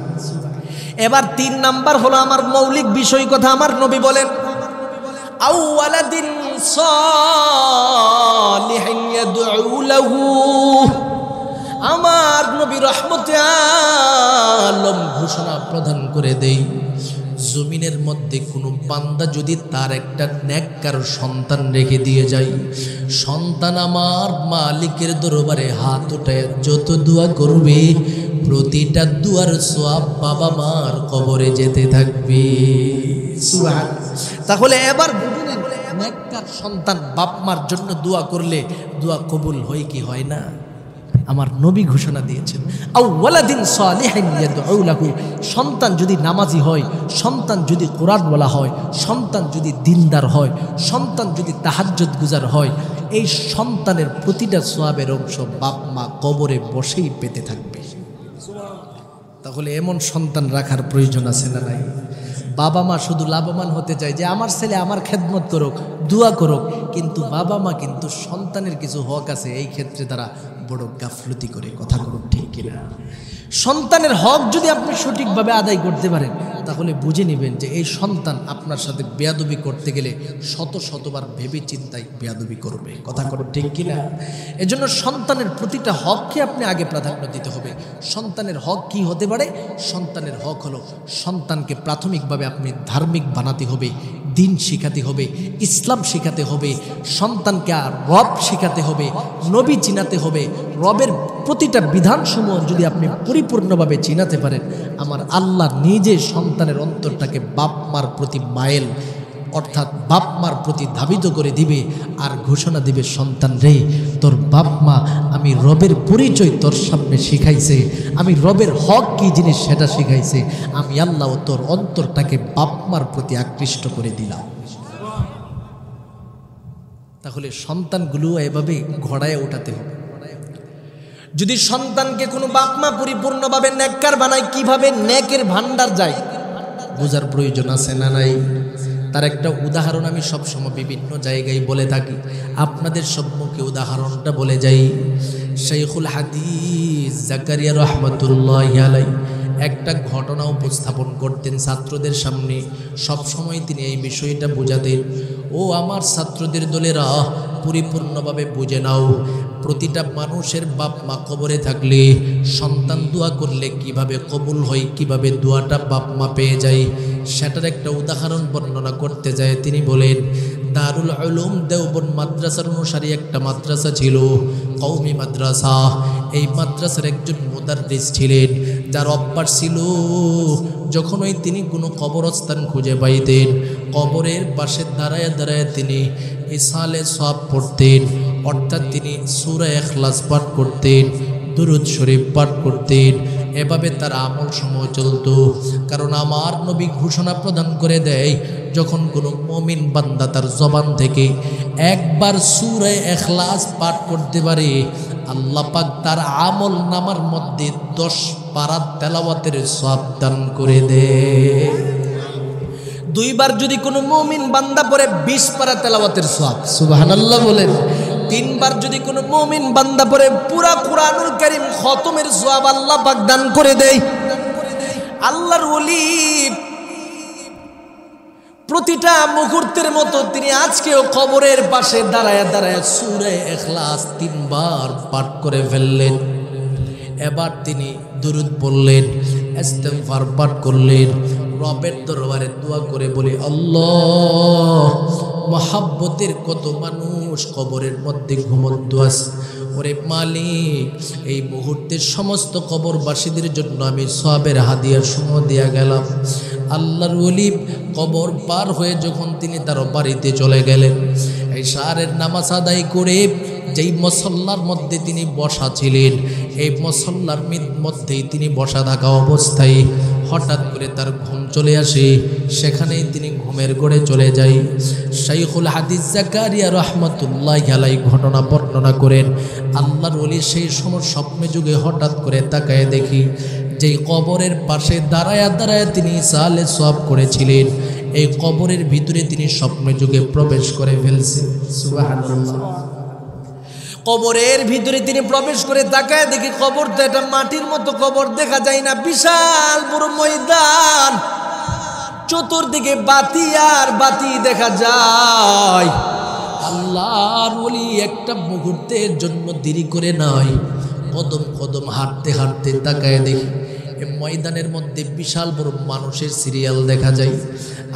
এবার 3 নাম্বার হলো আমার মৌলিক বিষয় কথা। আমার নবী বলেন, আউওয়ালাদিন সালিহিন ইয়াদউ লাহু। আমার নবী রহমতে আলম ঘোষণা প্রদান করে দেই, জমিনের মধ্যে কোনো বান্দা যদি তার একটা নেককার সন্তান রেখে দিয়ে যায়, সন্তান আমার মালিকের দরবারে হাত উঠায় যত দোয়া করবে, প্রতিটা দুয়ার সওয়াব বাবা মার কবরে যেতে থাকবে। সুবহানাল্লাহ। তাহলে এবার বুঝলেন, নেককার সন্তান বাপ মার জন্য দোয়া করলে দোয়া কবুল হয় কি হয় না? আমার নবী ঘোষণা দিয়েছেন, আউওয়ালাদিন সালিহিন ইয়াদউ লাহু। সন্তান যদি নামাজি হয়, সন্তান যদি কোরআনওয়ালা হয়, সন্তান যদি দিনদার হয়, সন্তান যদি তাহাজ্জুদ গুজার হয়, এই সন্তানের প্রতিটা সওয়াবের অংশ বাপ মা কবরে বসেই পেতে থাকবে। তাহলে এমন সন্তান রাখার প্রয়োজন আছে না নাই? বাবা মা শুধু লাভবান হতে চায় যে আমার ছেলে আমার খেদমত করুক, দোয়া করুক, কিন্তু বাবা মা কিন্তু সন্তানের কিছু হক আছে, এই ক্ষেত্রে তারা বড় গাফলতি করে। কথা করুক ঠিক কিনা? সন্তানের হক যদি আপনি সঠিকভাবে আদায় করতে পারেন, তাহলে বুঝে নেবেন যে এই সন্তান আপনার সাথে বেয়াদবি করতে গেলে শতবার ভেবে চিন্তায় বেয়াদবি করবে। কথা করুক ঠিক কিনা? এজন্য সন্তানের প্রতিটা হককে আপনি আগে প্রাধান্য দিতে হবে। সন্তানের হক কি হতে পারে? সন্তানের হক হলো, সন্তানকে প্রাথমিকভাবে আপনি ধার্মিক বানাতে হবে, দিন শিখাতে হবে, ইসলাম শিখাতে হবে, সন্তানকে আর রব শিখাতে হবে, নবী চিনাতে হবে। রবের প্রতিটা বিধানসমূহ যদি আপনি পরিপূর্ণভাবে চিনাতে পারেন, আমার আল্লাহ নিজে সন্তানের অন্তরটাকে বাপ মার প্রতি মাইল অর্থাৎ বাপ মার প্রতি ধাবিত করে দিবে আর ঘোষণা দিবে, সন্তান রে, তোর বাপ মা আমি রবের পরিচয় তোর সামনে শিখাইছে, আমি রবের হক কি জিনিস সেটা শিখাইছে, আমি আল্লাহ তোর অন্তরটাকে বাপ মার প্রতি আকৃষ্ট করে দিলাম। তাহলে সন্তানগুলো এভাবে ঘোড়ায় ওঠাতে হবে। যদি সন্তানকে কোনো বাপ মা পরিপূর্ণভাবে নেককার বানায়, কিভাবে নেকের ভান্ডার যায় বোঝার প্রয়োজন আছে না নাই? তার একটা উদাহরণ আমি সবসময় বিভিন্ন জায়গায় বলে থাকি, আপনাদের সম্মুখে উদাহরণটা বলে যাই। শাইখুল হাদিস জাকারিয়া রহমাতুল্লাহি আলাইহি একটা ঘটনা উপস্থাপন করতেন ছাত্রদের সামনে। সবসময় তিনি এই বিষয়টা বোঝাতেন, ও আমার ছাত্রদের দলেরা পরিপূর্ণভাবে বুঝে নাও, প্রতিটা মানুষের বাপ মা কবরে থাকলে সন্তান দোয়া করলে কিভাবে কবুল হয়, কিভাবে দোয়াটা বাপ মা পেয়ে যায়, সেটার একটা উদাহরণ বর্ণনা করতে যায়। তিনি বলেন, দারুল উলুম দেওবন্দ মাদ্রাসার অনুসারী একটা মাদ্রাসা ছিল, কওমি মাদ্রাসা। এই মাদ্রাসার একজন মুদাররিস ছিলেন, যার অভ্যাস ছিল যখনই তিনি কোনো কবরস্থান খুঁজে পাইতেন, কবরের পাশে দাঁড়ায় দাঁড়ায় তিনি ইসালে সওয়াব পড়তেন, অর্থাৎ তিনি সূরা ইখলাস পাঠ করতেন, দুরূদ শরীফ পাঠ করতেন। এভাবে তার আমল সময় চলত। কারণ আমার নবী ঘোষণা প্রদান করে দেয়, যখন কোনো মুমিন বান্দা তার জবান থেকে একবার সূরা ইখলাস পাঠ করতে পারে, আল্লাহ পাক তার আমল নামার মধ্যে 10 পারা তেলাওয়াতের সওয়াব দান করে দেয়। 2 বার যদি কোনো মুমিন বান্দা পড়ে 20 পারা তেলাওয়াতের সওয়াব, সুবহানাল্লাহ বলেন। 3 বার যদি কোনো মুমিন বান্দা পড়ে পুরা কুরআনুল কারীম খতমের সওয়াব আল্লাহ পাক দান করে দেয়। আল্লাহর ওলি প্রতিটা মুহূর্তের মতো তিনি আজকেও কবরের পাশে দাঁড়ায় দাঁড়ায় সূরা ইখলাস 3 বার পাঠ করে ফেললেন। এবার তিনি দুরূদ বললেন, ইস্তিগফার পাঠ করলেন, রবের দরবারে দোয়া করে বলে, আল্লাহ, মহাব্বতের কত মানুষ কবরের মধ্যে ঘুমন্ত আছে, ওরে মালিক, এই মুহূর্তের সমস্ত কবরবাসীদের জন্য আমি সওয়াবের হাদিয়া সমূহ দিয়া গেলাম। আল্লাহর ওলি কবর পার হয়ে যখন তিনি তার বাড়িতে চলে গেলেন, এশারের নামাজ আদায় করে যেই মুসল্লার মধ্যে তিনি বসা ছিলেন, এই মুসল্লার মধ্যেই তিনি বসা থাকা অবস্থায় হঠাৎ করে তার ঘুম চলে আসে। সেখানেই তিনি ঘুমের ঘোরে চলে যায়। শাইখুল হাদিস জাকারিয়া রাহমাতুল্লাহি আলাইহি ঘটনা বর্ণনা করেন, আল্লাহর ওলি সেই সময় স্বপ্নে যুগে হঠাৎ করে তাকায় দেখি যেই কবরের পাশে দাঁড়ায়া দাঁড়ায় তিনি সালে সওয়াব করেছিলেন, এই কবরের ভিতরে তিনি স্বপ্নে যুগে প্রবেশ করে ফেলছে। সুবহানাল্লাহ। কবরের ভিতরে তিনি প্রবেশ করে তাকায় দেখি কবরটা এটা মাটির মতো কবর দেখা যায় না, বিশাল বড় ময়দান, চতুর্দিকে বাতি আর বাতি দেখা যায়। আল্লাহর ওলি একটা মুহূর্তের জন্য দেরি করে নাই, কদম কদম হাঁটতে হাঁটতে তাকায় দেখি এই ময়দানের মধ্যে বিশাল বড় মানুষের সিরিয়াল দেখা যায়।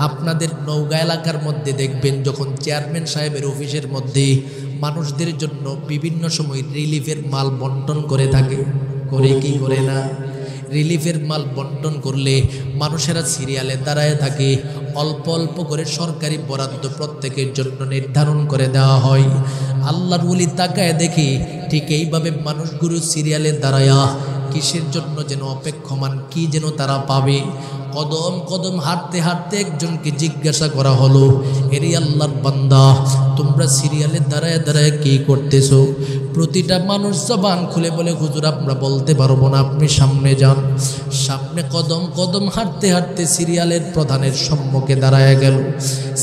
আপনাদের নওগাঁ এলাকার মধ্যে দেখবেন যখন চেয়ারম্যান সাহেবের অফিসের মধ্যে মানুষদের জন্য বিভিন্ন সময় রিলিফের মাল বন্টন করে থাকে, করে কি করে না? রিলিফের মাল বন্টন করলে মানুষেরা সিরিয়ালে দাঁড়ায় থাকে, অল্প অল্প করে সরকারি বরাদ্দ প্রত্যেকের জন্য নির্ধারণ করে দেওয়া হয়। আল্লাহর ওলি তাকায় দেখি ঠিক এইভাবে মানুষগুলো সিরিয়ালে দাঁড়ায়া কিসের জন্য যেন অপেক্ষমান, কি যেন তারা পাবে। কদম কদম হাঁটতে হাঁটতে একজনকে জিজ্ঞাসা করা হলো, এরি আল্লাহর বান্দা, তোমরা সিরিয়ালে দাঁড়ায় দাঁড়ায় কি করতেছো? প্রতিটা মানুষ জবান খুলে বলে, হুজুর আমরা বলতে পারবো না, আপনি সামনে যান। সামনে কদম কদম হাঁটতে হাঁটতে সিরিয়ালের প্রধানের সম্মুখে দাঁড়ায় গেল।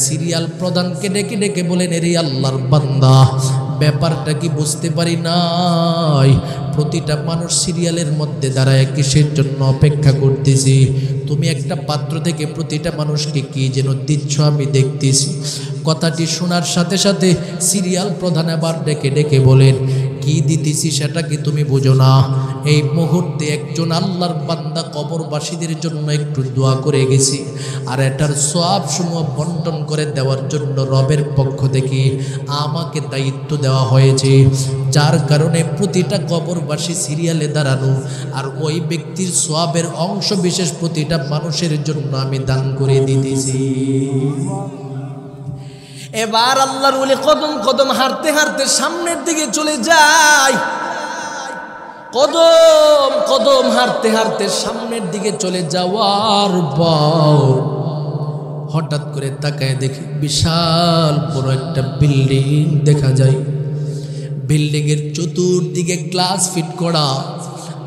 সিরিয়াল প্রধানকে ডেকে ডেকে বলেন, এরি আল্লাহর বান্দা, ব্যাপারটা কি বুঝতে পারি নাই? প্রতিটা মানুষ সিরিয়ালের মধ্যে দাঁড়ায় কিসের জন্য অপেক্ষা করতেছি? তুমি একটা পাত্র থেকে প্রতিটা মানুষকে কি যেন দিচ্ছ আমি দেখতেছি। কথাটি শোনার সাথে সাথে সিরিয়াল প্রধান আবার ডেকে ডেকে বলেন, কি দিতেছি সেটা কি তুমি বুঝো না? এই মুহূর্তে একজন আল্লাহর বান্দা কবরবাসীদের জন্য একটু দোয়া করে গেছি, আর এটার সওয়াব সমূহ বন্টন করে দেওয়ার জন্য রবের পক্ষ থেকে আমাকে দায়িত্ব দেওয়া হয়েছে, যার কারণে প্রতিটা কবরবাসী সিরিয়ালে দাঁড়ানো আর ওই ব্যক্তির সওয়াবের অংশ বিশেষ প্রতিটা মানুষের জন্য আমি দান করে দিতেছি। এবার আল্লাহর ওলি কদম কদম হাঁটতে হাঁটতে সামনের দিকে চলে যায়। কদম কদম হাঁটতে হাঁটতে সামনের দিকে চলে যাওয়ার পর হঠাৎ করে তাকায় দেখি বিশাল বড় একটা বিল্ডিং দেখা যায়। বিল্ডিংয়ের চতুর্দিকে গ্লাস ফিট করা।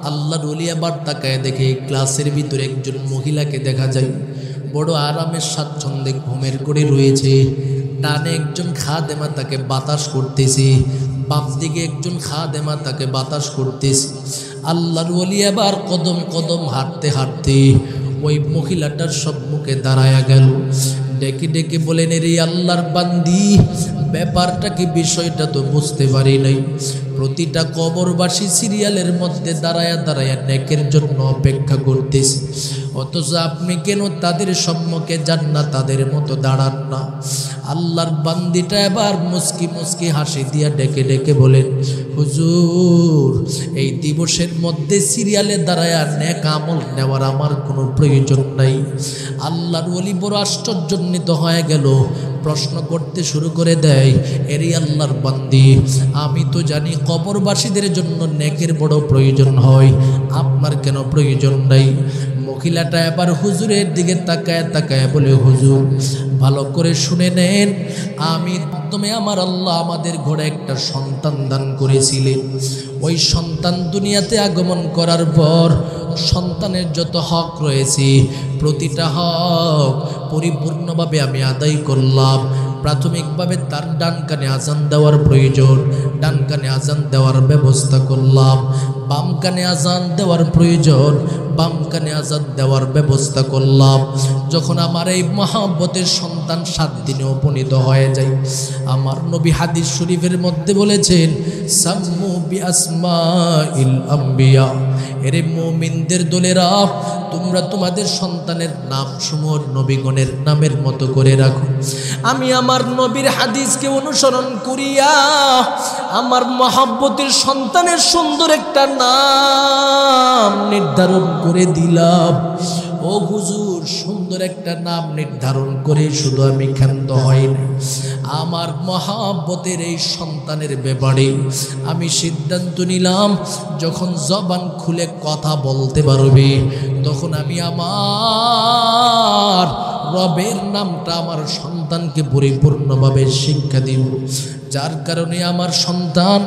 আল্লাহর ওলি আবার তাকায় দেখে গ্লাসের ভিতরে একজন মহিলাকে দেখা যায়, বড় আরামের স্বাচ্ছন্দ্যে ঘুমের করে রয়েছে। ডানে একজন খাদেমা তাকে বাতাস করতেছে, বাম দিকে একজন খাদেমা তাকে বাতাস করতেছে। আল্লাহর ওলি আবার কদম কদম হাঁটতে হাঁটতে ওই মহিলাটার সম্মুখে দাঁড়ায়া গেল। ডেকে ডেকে বলেন, এরে আল্লাহর বান্দি, ব্যাপারটা কি, বিষয়টা তো বুঝতে পারি নাই। প্রতিটা কবরবাসী সিরিয়ালের মধ্যে দাঁড়ায়া দাঁড়ায়া নেকের জন্য অপেক্ষা করতেছে, অথচ আপনি কেন তাদের সম্মুখে যান না, তাদের মতো দাঁড়ান না? আল্লাহর বান্দিটা এবার মুস্কি মুস্কি হাসি দিয়া ডেকে ডেকে বলেন, হুজুর, এই দিবসের মধ্যে সিরিয়ালে দাঁড়ায়া নেক আমল নেওয়ার আমার কোনো প্রয়োজন নাই। আল্লাহর ওলি বড় আশ্চর্যান্বিত হয়ে গেল, প্রশ্ন করতে শুরু করে দেয়, এরি আল্লাহর বান্দি, আমি তো জানি কবরবাসীদের জন্য নেকের বড় প্রয়োজন হয়, আপনার কেন প্রয়োজন নাই? মহিলাটা এবার হুজুরের দিকে তাকায় তাকায় বলে, হুজুর ভালো করে শুনে নেন, আমি প্রথমে আমার আল্লাহ আমাদের ঘরে একটা সন্তান দান করেছিলেন। ওই সন্তান দুনিয়াতে আগমন করার পর সন্তানের যত হক রয়েছে প্রতিটা হক পরিপূর্ণভাবে আমি আদায় করলাম। প্রাথমিকভাবে তার ডান কানে আজান দেওয়ার প্রয়োজন, ডান কানে আজান দেওয়ার ব্যবস্থা করলাম। বাম কানে আজান দেওয়ার প্রয়োজন, বাম কানে আজান দেওয়ার ব্যবস্থা করলাম। যখন আমার এই মহাব্বতের সন্তান 7 দিনে উপনীত হয়ে যায়, আমার নবী হাদিস শরীফের মধ্যে বলেছেন, সাম্মু বিআসমাইল আম্বিয়া, এরে মুমিনদের দলেরা, তোমরা তোমাদের সন্তানের নাম সমূহ নবীগণের নামের মতো করে রাখো। আমি আমার নবীর হাদিসকে অনুসরণ করিয়া আমার মহাব্বতের সন্তানের সুন্দর একটা নাম নির্ধারণ করে দিলাম। ও ও হুজুর, সুন্দর একটা নাম নির্ধারণ করে শুধু আমি ক্ষান্ত হইনি, আমার মহাব্বতের এই সন্তানের ব্যাপারে আমি সিদ্ধান্ত নিলাম, যখন জবান খুলে কথা বলতে পারবে তখন আমি আমার রবের নামটা আমার সন্তানকে পরিপূর্ণভাবে শিক্ষা দিব। যার কারণে আমার সন্তান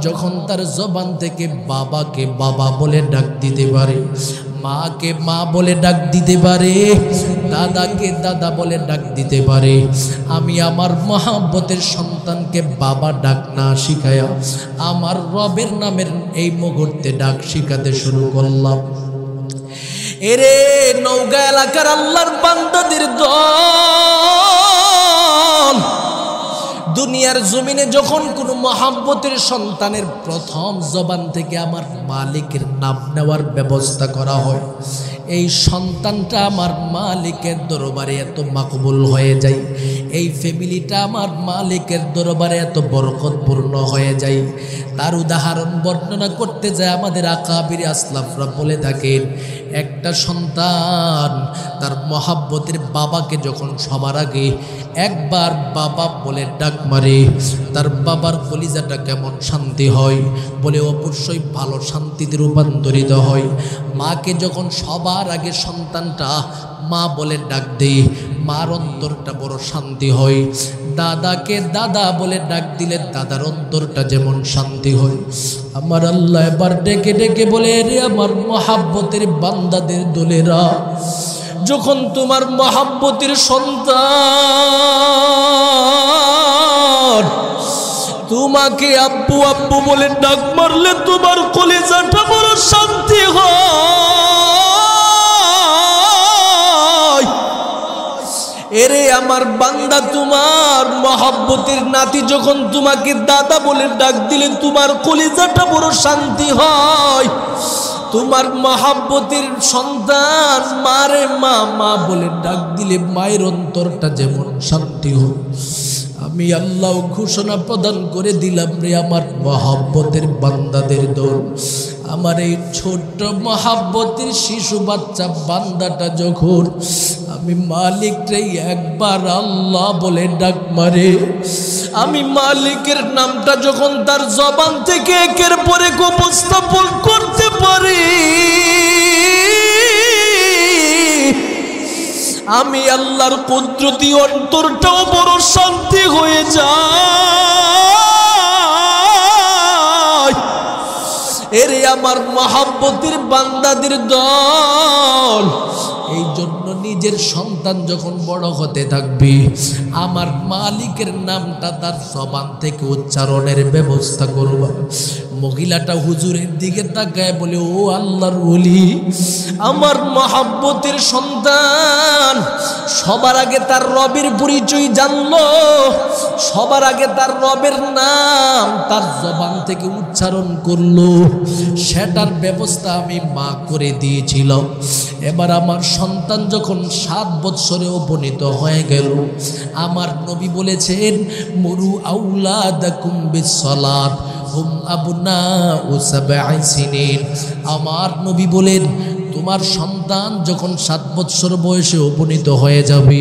যখন তার জবান থেকে বাবাকে বাবা বলে ডাক দিতে পারে, মাকে মা বলে ডাক দিতে পারে, দাদাকে দাদা বলে ডাক দিতে পারে, আমি আমার মহাব্বতের সন্তানকে বাবা ডাক না শিখায়া আমার রবের নামের এই মুহূর্তে ডাক শিখাতে শুরু করলাম। এরে নওগাঁ এলাকার আল্লাহর বান্দাদের দল, দুনিয়ার জমিনে যখন কোনো মহাব্বতের সন্তানের প্রথম জবান থেকে আমার মালিকের নাম নেওয়ার ব্যবস্থা করা হয়, এই সন্তানটা আমার মালিকের দরবারে এত মাকবুল হয়ে যায়, এই ফ্যামিলিটা আমার মালিকের দরবারে এত বরকতপূর্ণ হয়ে যায়। তার উদাহরণ বর্ণনা করতে যায় আমাদের আকাবির আসলাফরা বলে থাকেন, একটা সন্তান তার মহাব্বতের বাবাকে যখন সবার আগে একবার বাবা বলে ডাক মারে, তার বাবার কলিজাটা কেমন শান্তি হয়, বলে অবশ্যই ভালো শান্তিতে রূপান্তরিত হয়। মাকে যখন সবার আগে সন্তানটা মা বলে ডাক দেয়, মার অন্তরটা বড় শান্তি হয়। দাদাকে দাদা বলে ডাক দিলে দাদার অন্তরটা যেমন শান্তি হয়। আমার আল্লাহ এবার ডেকে ডেকে বলে, রে আমার মহাব্বতের বান্দাদের দলেরা, যখন তোমার মহাব্বতের সন্তান তোমাকে আব্বু আব্বু বলে ডাক মারলে তোমার কলিজাটা বড় শান্তি হয়। এরে আমার বান্দা, তোমার মহাব্বতের নাতি যখন তোমাকে দাদা বলে ডাক দিলে তোমার কলিজাটা বড় শান্তি হয়। তোমার মহাব্বতের সন্তান মারে মা মা বলে ডাক দিলে মায়ের অন্তরটা যেমন শান্তি হয়। আমি আল্লাহ ঘোষণা প্রদান করে দিলাম, রে আমার মহাব্বতের বান্দাদের দল, আমার এই ছোট্ট মহাব্বতের শিশু বাচ্চা বান্দাটা যখন আমি মালিকটাই একবার আল্লাহ বলে ডাক মারে, আমি মালিকের নামটা যখন তার জবান থেকে একের পর এক উপস্থাপন করতে পারি, আমি আল্লাহর কুদরতি অন্তরটাও বড় শান্তি হয়ে যায়। এরে আমার মহাব্বতের বান্দাদের দল, এই জন্য নিজের সন্তান যখন বড় হতে থাকবে, আমার মালিকের নামটা তার জবান থেকে উচ্চারণের ব্যবস্থা করবা। মহিলাটা হুজুরের দিকে তাকায় বলে, ও আল্লাহর ওলি, আমার মহাব্বতের সন্তান সবার আগে তার রবের পরিচয় জানলো, সবার আগে তার রবের নাম তার জবান থেকে উচ্চারণ করলো, সেটার ব্যবস্থা আমি মা করে দিয়েছিলাম। এবার আমার সন্তান যখন 7 বৎসরে উপনীত হয়ে গেল, আমার নবী বলেছেন, মুরু আউলাদাকুম বিসসালাত হুম আবনাউ সাবঈ সিনিন। আমার নবী বলেন, তোমার সন্তান যখন 7 বৎসর বয়সে উপনীত হয়ে যাবে,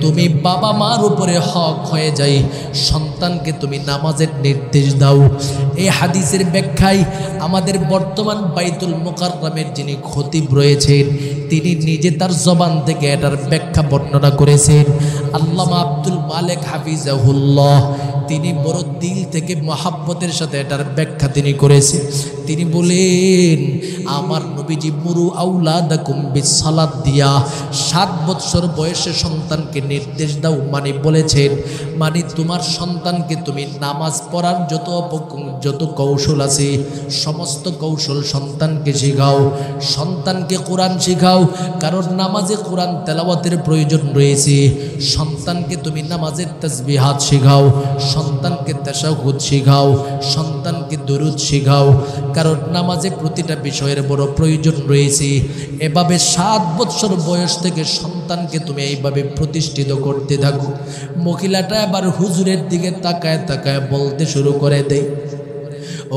তুমি বাবা মার উপরে হক হয়ে যাই, সন্তানকে তুমি নামাজের নির্দেশ দাও। এই হাদিসের ব্যাখ্যায় আমাদের বর্তমান বাইতুল মুকাররমের যিনি খতিব রয়েছেন, তিনি নিজে তার জবান থেকে এটার ব্যাখ্যা বর্ণনা করেছেন। আল্লামা আব্দুল মালেক হাফিজাহুল্লাহ, তিনি বড় দিল থেকে মহাব্বতের সাথে এটার ব্যাখ্যা তিনি করেছেন। তিনি বলেন, আমার নবীজি মুরু আউলাদাকুম বিসসালাত দিয়া 7 বৎসর বয়সে সন্তানকে নির্দেশ দাও, মানে বলেছেন, মানে তোমার সন্তানকে তুমি নামাজ পড়ার যত কৌশল আছে সমস্ত কৌশল সন্তানকে শেখাও, সন্তানকে কোরআন শেখাও, কারণ নামাজে কোরআন তেলাওয়াতের প্রয়োজন রয়েছে। সন্তানকে তুমি নামাজের তাসবিহাত শেখাও, সন্তানকে তাশাহুদ শেখাও, সন্তানকে দরুদ শেখাও, কারণ নামাজে প্রতিটা বিষয়ের বড় প্রয়োজন রয়েছে। এভাবে 7 বৎসর বয়স থেকে সন্তানকে তুমি এইভাবে প্রতিষ্ঠিত করতে থাকো। মহিলাটা এবার হুজুরের দিকে তাকায় তাকায় বলতে শুরু করে দেয়,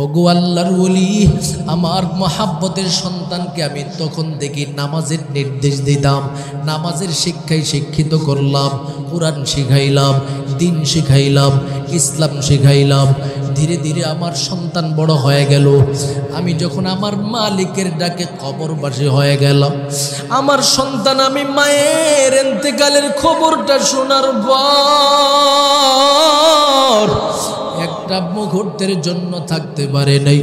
ওগো আল্লাহর ওলি, আমার মহাব্বতের সন্তানকে আমি তখন দেখি নামাজের নির্দেশ দিতাম, নামাজের শিক্ষায় শিক্ষিত করলাম, কোরআন শিখাইলাম, দিন শিখাইলাম, ইসলাম শিখাইলাম। ধীরে ধীরে আমার সন্তান বড় হয়ে গেল। আমি যখন আমার মালিকের ডাকে কবরবাসী হয়ে গেলাম, আমার সন্তান আমি মায়ের ইন্তেকালের খবরটা শোনার পর একটা মুহূর্তের জন্য থাকতে পারে নাই।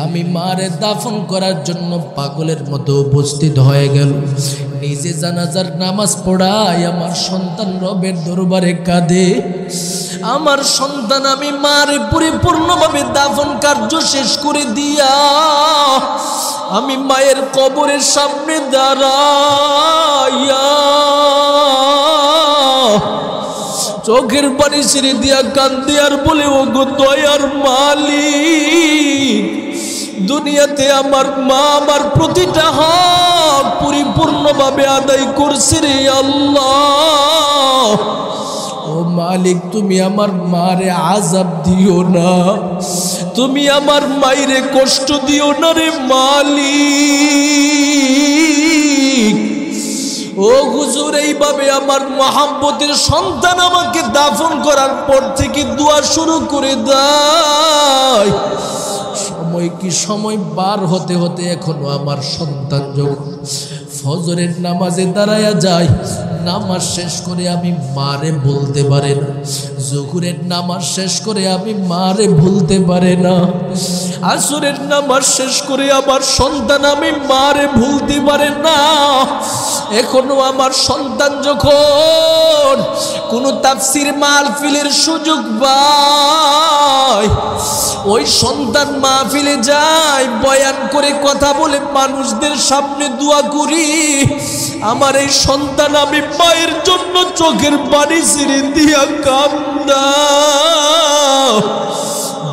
আমি মারে দাফন করার জন্য পাগলের মতো উপস্থিত হয়ে গেল। নিজে জানাজার নামাজ পড়াই আমার সন্তান রবের দরবারে কাঁদে। আমার সন্তান আমি মারে পরিপূর্ণভাবে দাফন কার্য শেষ করে দিয়া আমি মায়ের কবরের সামনে দাঁড়াইয়া চোখের পানি ছেড়ে দিয়া কান্দে আর বলে, ও গো দয়ার মালিক, দুনিয়াতে আমার মা আমার প্রতিটা হক পরিপূর্ণভাবে আদায় করছে রে আল্লাহ। ও মালিক, তুমি আমার মারে আযাব দিও না, তুমি আমার মায়েরে কষ্ট দিও না রে মালিক। ও হুজুর, এইভাবে আমার মহাব্বতের সন্তান আমাকে দাফন করার পর থেকে দোয়া শুরু করে দেয়। সময় কি সময় বার হতে হতে এখনো আমার সন্তান যখন ফজরের নামাজে দাঁড়ায়া যায়, নামাজ শেষ করে আমি মারে বলতে পারে না, জোহরের নামাজ শেষ করে আমি মারে ভুলতে পারে না, আসরের নামাজ শেষ করে আমার সন্তান আমি মারে ভুলতে পারে না। এখনো আমার সন্তান যখন কোনো তাফসির মাহফিলের সুযোগ পায়, ওই সন্তান মাহফিলে যায়, বয়ান করে কথা বলে মানুষদের সামনে দোয়া করি, আমার এই সন্তান আমি মায়ের জন্য চোখের পানি ছেড়ে দিয়া কান্দা,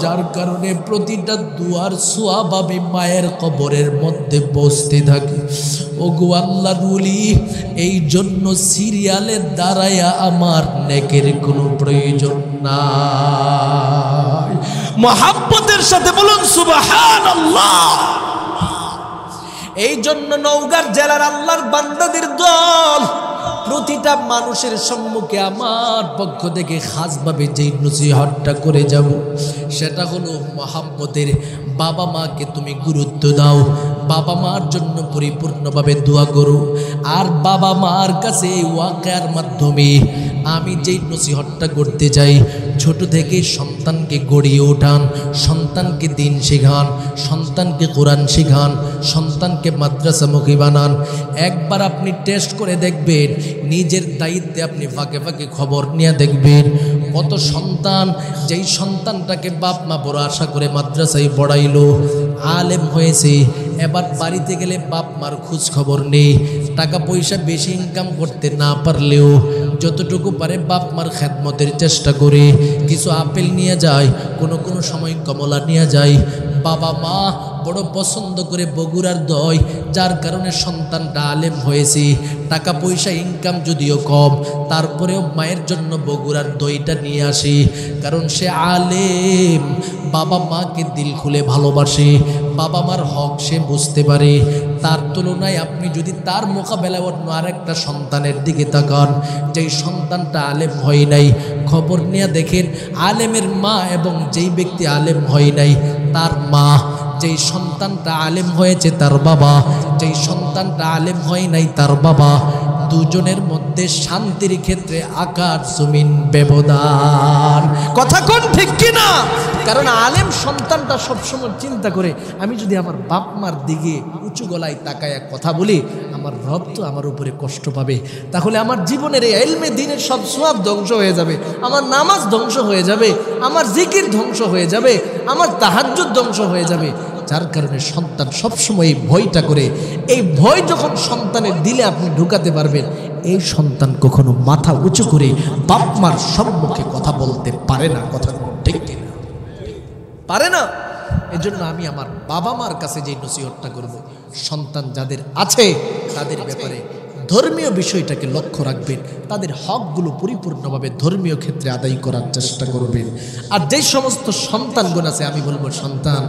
যার কারণে প্রতিটা দুয়ার সোয়াব আমি মায়ের কবরের মধ্যে বসতে থাকি। ওগো আল্লাহর ওলি, এই জন্য সিরিয়ালের দাঁড়ায়া আমার নেকের কোনো প্রয়োজন নাই। মহাব্বতের সাথে বলুন সুবহানাল্লাহ। এই জন্য নওগাঁ জেলার আল্লাহর বান্দাদের দল প্রতিটা মানুষের সম্মুখে আমার পক্ষ থেকে খাসভাবে যেই নসিহতটা করে যাব, সেটা হলো মহাব্বতের। বাবা মাকে তুমি গুরুত্ব দাও, বাবা মার জন্য পরিপূর্ণভাবে দোয়া করো। আর বাবা মার কাছে এই ওয়াকিয়ার মাধ্যমে আমি যেই নসিহতটা করতে চাই, ছোট থেকে সন্তানকে গড়িয়ে ওঠান, সন্তানকে দিন শেখান, সন্তানকে কোরআন শেখান, সন্তানকে মাদ্রাসামুখী বানান। একবার আপনি টেস্ট করে দেখবেন, নিজের দায়িত্বে আপনি ফাঁকে ফাঁকে খবর নিয়ে দেখবেন কত সন্তান, যেই সন্তানটাকে বাপ মা বড় আশা করে মাদ্রাসায় পড়াইলো, আলেম হয়েছে, এবার বাড়িতে গেলে বাপ মার খোঁজ খবর নেই। টাকা পয়সা বেশি ইনকাম করতে না পারলেও যতটুকু পারে বাপ মার খেদমতের চেষ্টা করে, কিছু আপেল নিয়ে যায়, কোনো কোনো সময় কমলা নিয়ে যায়। বাবা মা বড় পছন্দ করে বগুড়ার দই, যার কারণে সন্তানটা আলেম হয়েছে। টাকা পয়সা ইনকাম যদিও কম, তারপরেও মায়ের জন্য বগুড়ার দইটা নিয়ে আসি, কারণ সে আলেম, বাবা মাকে দিল খুলে ভালোবাসে, বাবা মার হক সে বুঝতে পারে। তার তুলনায় আপনি যদি তার মোকাবেলায় অন্য আরেকটা সন্তানের দিকে তাকান, যেই সন্তানটা আলেম হয় নাই, খবর নিয়ে দেখেন আলেমের মা এবং যেই ব্যক্তি আলেম হয় নাই তার মা, যেই সন্তানটা আলেম হয়েছে তার বাবা, যেই সন্তানটা আলেম হয় নাই তার বাবা, দুজনের মধ্যে শান্তির ক্ষেত্রে আকাশ জমিন ব্যবধান। কথা কোন ঠিক কিনা? কারণ আলেম সন্তানটা সবসময় চিন্তা করে, আমি যদি আমার বাপ মার দিকে উঁচু গলায় তাকায় কথা বলি, আমার রব তো আমার উপরে কষ্ট পাবে, তাহলে আমার জীবনের এই ইলমে দ্বীনের সব সওয়াব ধ্বংস হয়ে যাবে, আমার নামাজ ধ্বংস হয়ে যাবে, আমার জিকির ধ্বংস হয়ে যাবে, আমার তাহাজ্জুদ ধ্বংস হয়ে যাবে। যার কারণে সন্তান সবসময় এই ভয়টা করে। এই ভয় যখন সন্তানের দিলে আপনি ঢুকাতে পারবেন, এই সন্তান কখনো মাথা উঁচু করে বাপ মার সম্মুখে কথা বলতে পারে না। কথা ঠিক কিনা? পারে না। এজন্য আমি আমার বাবা মার কাছে যে নসিহতটা করব, সন্তান যাদের আছে তাদের ব্যাপারে ধর্মীয় বিষয়টাকে লক্ষ্য রাখবেন, তাদের হকগুলো পরিপূর্ণভাবে ধর্মীয় ক্ষেত্রে আদায় করার চেষ্টা করবেন। আর যেই সমস্ত সন্তানগণ আছে, আমি বলবো সন্তান,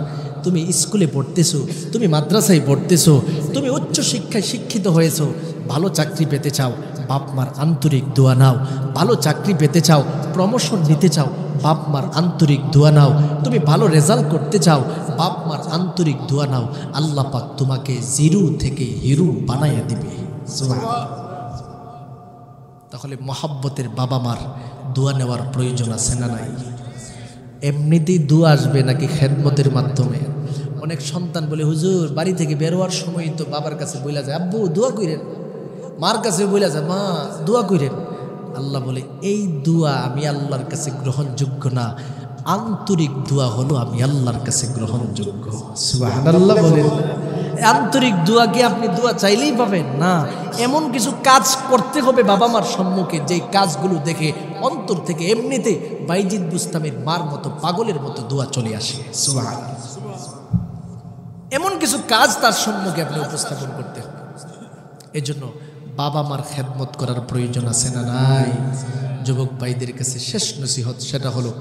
তুমি স্কুলে পড়তেছো, তুমি মাদ্রাসায় পড়তেছো, তুমি উচ্চ শিক্ষায় শিক্ষিত হয়েছো, ভালো চাকরি পেতে চাও, বাপ মার আন্তরিক দোয়া নাও। ভালো চাকরি পেতে চাও, প্রমোশন নিতে চাও, বাপ মার আন্তরিক দোয়া নাও। তুমি ভালো রেজাল্ট করতে চাও, বাপ মার আন্তরিক দোয়া নাও। আল্লাহ পাক তোমাকে জিরো থেকে হিরো বানাইয়া দিবে। সুবহানাল্লাহ। তাহলে মহাব্বতের বাবা মার দোয়া নেওয়ার প্রয়োজন আছে না নাই? এমনিতেই দোয়া আসবে নাকি খেদমতের মাধ্যমে? অনেক সন্তান বলে, হুজুর বাড়ি থেকে বেরোয়ার সময় তো বাবার কাছে বইলা যায়, আব্বু দোয়া কইরেন, মার কাছে বইলা যায়, মা দোয়া কইরেন। আল্লাহ বলে, এই দোয়া আমি আল্লাহর কাছে গ্রহণযোগ্য না, আন্তরিক দোয়া হলো আমি আল্লাহর কাছে গ্রহণযোগ্য। সুবহানাল্লাহ বলেন। আন্তরিক দোয়া কি আপনি দোয়া চাইলেই পাবেন না? এমন কিছু কাজ করতে হবে বাবা মার সম্মুখে, যেই কাজগুলো দেখে অন্তর থেকে এমনিতে বাইজিদ বুস্তামের মার মতো পাগলের মতো দোয়া চলে আসে। সুবহানাল্লাহ। এমন কিছু কাজ তার সম্মুখে আপনি উপস্থাপন করতে হবে। এই জন্য বাবা মার খেদমত করার প্রয়োজন আছে না নাই? যুবক ভাইদের কাছে শেষ নসিহত সেটা হলো,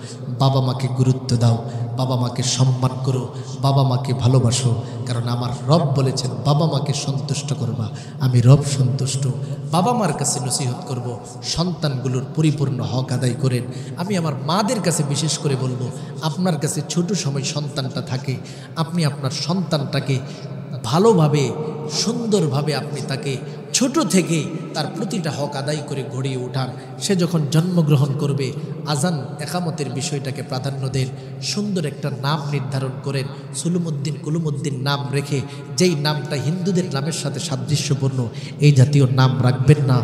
বাবা মাকে গুরুত্ব দাও, বাবা মাকে সম্মান করো, বাবা মাকে ভালোবাসো। কারণ আমার রব বলেছেন, বাবা মাকে সন্তুষ্ট করবা, আমি রব সন্তুষ্ট। বাবা মার কাছে নসিহত করব, সন্তানগুলোর পরিপূর্ণ হক আদায় করেন। আমি আমার মাদের কাছে বিশেষ করে বলবো, আপনার কাছে ছোট সময় সন্তানটা থাকে, আপনি আপনার সন্তানটাকে ভালোভাবে সুন্দরভাবে আপনি তাকে ছোট থেকে তার প্রতিটা হক আদায় করে গড়িয়ে ওঠান। সে যখন জন্মগ্রহণ করবে, আজান একামতের বিষয়টাকে প্রাধান্য দেন, সুন্দর একটা নাম নির্ধারণ করেন, সুলুমুদ্দিন কুলুমুদ্দিন নাম রেখে, যেই নামটা হিন্দুদের নামের সাথে সাদৃশ্যপূর্ণ, এই জাতীয় নাম রাখবেন না।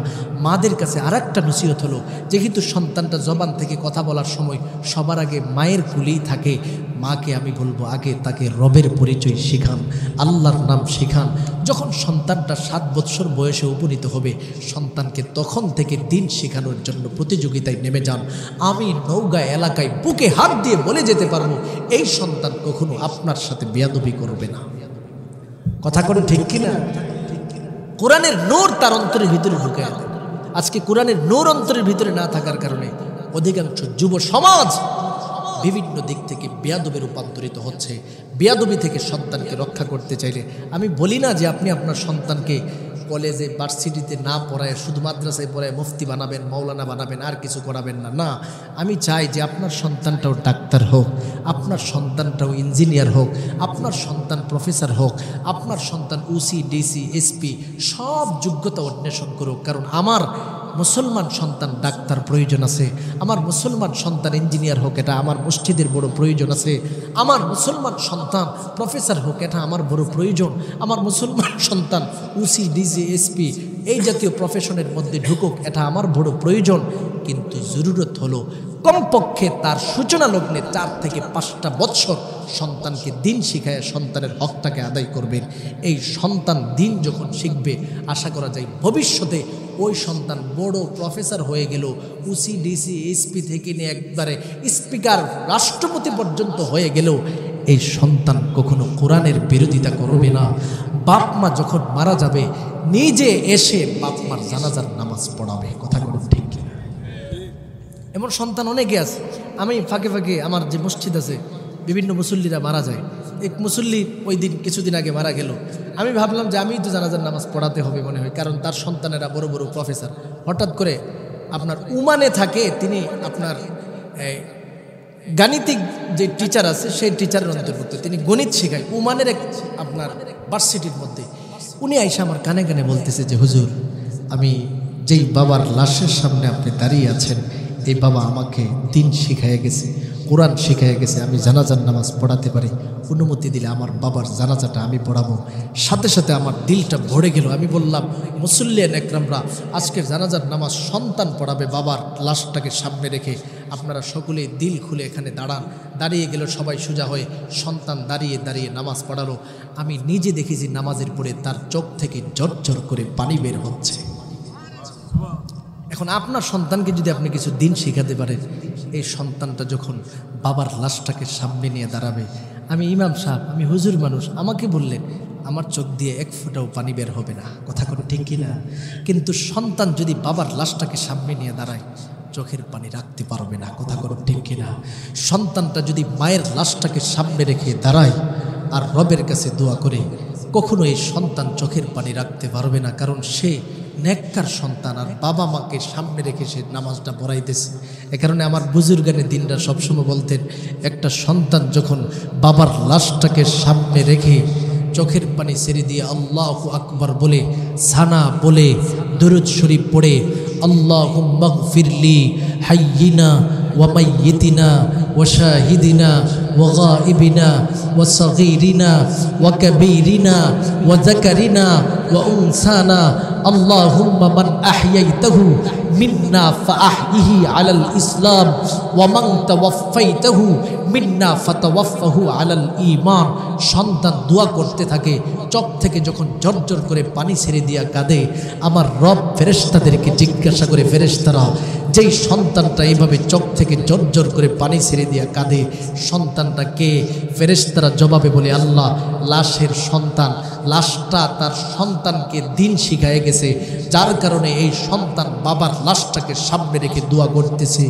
মাদের কাছে আর একটা নসিহত হলো, যেহেতু সন্তানটা জবান থেকে কথা বলার সময় সবার আগে মায়ের কুলেই থাকে, মাকে আমি বলবো আগে তাকে রবের পরিচয় শিখান, আল্লাহর নাম শিখান। যখন সন্তানটা 7 বৎসর বয়সে উপনীত হবে, সন্তানকে তখন থেকে দিন শেখানোর জন্য প্রতিযোগিতায় নেমে যান। আমি নওগাঁ এলাকায় বুকে হাত দিয়ে বলে যেতে পারবো, এই সন্তান কখনো আপনার সাথে বেয়াদবি করবে না। কথা করে ঠিক কিনা? কোরআনের নূর তার অন্তরের ভিতরে ঢুকে আছে। আজকে কোরআনের নূর অন্তরের ভিতরে না থাকার কারণে অধিকাংশ যুব সমাজ বিভিন্ন দিক থেকে বেয়াদবে রূপান্তরিত হচ্ছে। বেয়াদবি থেকে সন্তানকে রক্ষা করতে চাইলে আমি বলি না যে আপনি আপনার সন্তানকে কলেজে ভার্সিটিতে না পড়ায় শুধু মাদ্রাসায় পড়ায় মুফতি বানাবেন, মাওলানা বানাবেন, আর কিছু করাবেন না। না, আমি চাই যে আপনার সন্তানটাও ডাক্তার হোক, আপনার সন্তানটাও ইঞ্জিনিয়ার হোক, আপনার সন্তান প্রফেসর হোক, আপনার সন্তান ওসি, ডিসি, এসপি সব যোগ্যতা অন্বেষণ করুক। কারণ আমার মুসলমান সন্তান ডাক্তার প্রয়োজন আছে, আমার মুসলমান সন্তান ইঞ্জিনিয়ার হোক, এটা আমার মসজিদের বড় প্রয়োজন আছে। আমার মুসলমান সন্তান প্রফেসর হোক, এটা আমার বড় প্রয়োজন। আমার মুসলমান সন্তান ওসি, ডিসি, এসপি এই জাতীয় প্রফেশনের মধ্যে ঢুকুক, এটা আমার বড় প্রয়োজন। কিন্তু জরুরত হলো কমপক্ষে তার সূচনা লগ্নে 4 থেকে 5টা বৎসর সন্তানকে দিন শিখায় সন্তানের হকটাকে আদায় করবেন। এই সন্তান দিন যখন শিখবে, আশা করা যায় ভবিষ্যতে ওই সন্তান বড় প্রফেসর হয়ে গেল, ওসি, ডিসি, এসপি থেকে নিয়ে একবারে স্পিকার, রাষ্ট্রপতি পর্যন্ত হয়ে গেল, এই সন্তান কখনো কোরআনের বিরোধিতা করবে না। বাপ মা যখন মারা যাবে, নিজে এসে বাপ মার জানাজার নামাজ পড়াবে। কথা বলুন ঠিক কিনা? এমন সন্তান অনেকে আছে। আমি ফাঁকে ফাঁকে আমার যে মসজিদ আছে, বিভিন্ন মুসল্লিরা মারা যায়। এক মুসল্লি ওই দিন কিছুদিন আগে মারা গেল। আমি ভাবলাম যে আমিই তো জানাজার নামাজ পড়াতে হবে মনে হয়, কারণ তার সন্তানেরা বড় বড় প্রফেসর। হঠাৎ করে আপনার উমানে থাকে, তিনি আপনার গাণিতিক যে টিচার আছে সেই টিচারের অন্তর্ভুক্ত, তিনি গণিত শেখায় উমানের এক আপনার ভার্সিটির মধ্যে। উনি আইসা আমার কানে কানে বলতেছে যে হুজুর, আমি যেই বাবার লাশের সামনে আপনি দাঁড়িয়ে আছেন, এই বাবা আমাকে দিন শিখাইয়া গেছে, কোরআন শিখাইয়া গেছে, আমি জানাজার নামাজ পড়াতে পারি, অনুমতি দিলে আমার বাবার জানাজাটা আমি পড়াবো। সাথে সাথে আমার দিলটা ভরে গেল। আমি বললাম, মুসল্লিয়ান একরামরা, আজকের জানাজার নামাজ সন্তান পড়াবে বাবার লাশটাকে সামনে রেখে। আপনারা সকলে দিল খুলে এখানে দাঁড়ান। দাঁড়িয়ে গেল সবাই সোজা হয়ে, সন্তান দাঁড়িয়ে দাঁড়িয়ে নামাজ পড়ালো। আমি নিজে দেখেছি নামাজের পরে তার চোখ থেকে ঝরঝর করে পানি বের হচ্ছে। এখন আপনার সন্তানকে যদি আপনি কিছু দিন শেখাতে পারেন, এই সন্তানটা যখন বাবার লাশটাকে সামনে নিয়ে দাঁড়াবে, আমি ইমাম সাহেব, আমি হুজুর মানুষ, আমাকে বললেন, আমার চোখ দিয়ে এক ফোঁটাও পানি বের হবে না, কথা কোনো ঠিক কিনা? কিন্তু সন্তান যদি বাবার লাশটাকে সামনে নিয়ে দাঁড়ায়, চোখের পানি রাখতে পারবে না, কথা কোনো ঠিক কিনা? সন্তানটা যদি মায়ের লাশটাকে সামনে রেখে দাঁড়ায় আর রবের কাছে দোয়া করে, কখনো এই সন্তান চোখের পানি রাখতে পারবে না, কারণ সে নেককার সন্তান আর বাবা মাকে সামনে রেখে সে নামাজটা পড়াইতেছে। এ কারণে আমার বুজুর্গানে দিনরা সবসময় বলতেন, একটা সন্তান যখন বাবার লাশটাকে সামনে রেখে চোখের পানি ছেড়ে দিয়ে আল্লাহু আকবার বলে, সানা বলে, দুরূদ শরীফ পড়ে, আল্লাহুম্মা গফিরলি হাইয়িনা ওয়া মাইয়িতিনা ওয়া শাহিদিনা ওয়া গায়িবিনা ওয়া সাগীরিনা ওয়া কাবীরিনা ওয়া যাকারিনা ওয়া উনসানা আল্লাহুম্মা মান আহইয়াইতাহু মিন্না ফাআহইহি আলাল ইসলাম ওয়া মান তাওয়াফাইতাহু মিন্না ফাতাওয়াফাহু আলাল ঈমান। সন্তান দোয়া করতে থাকে, চোখ থেকে যখন জর্জর করে পানি ছেড়ে দিয়া কাঁদে, আমার রব ফেরেশতাদেরকে জিজ্ঞাসা করে, ফেরেশতারা, যেই সন্তানটা এইভাবে চোখ থেকে জর্জর করে পানি ছেড়ে দিয়া কাঁদে, সন্তানটা কে? ফেরেশতারা জবাবে বলে, আল্লাহ লাশের সন্তান। লাশটা তার সন্তানকে দিন শিখায় গেছে, যার কারণে এই সন্তান বাবার লাশটাকে সামনে রেখে দোয়া করতেছে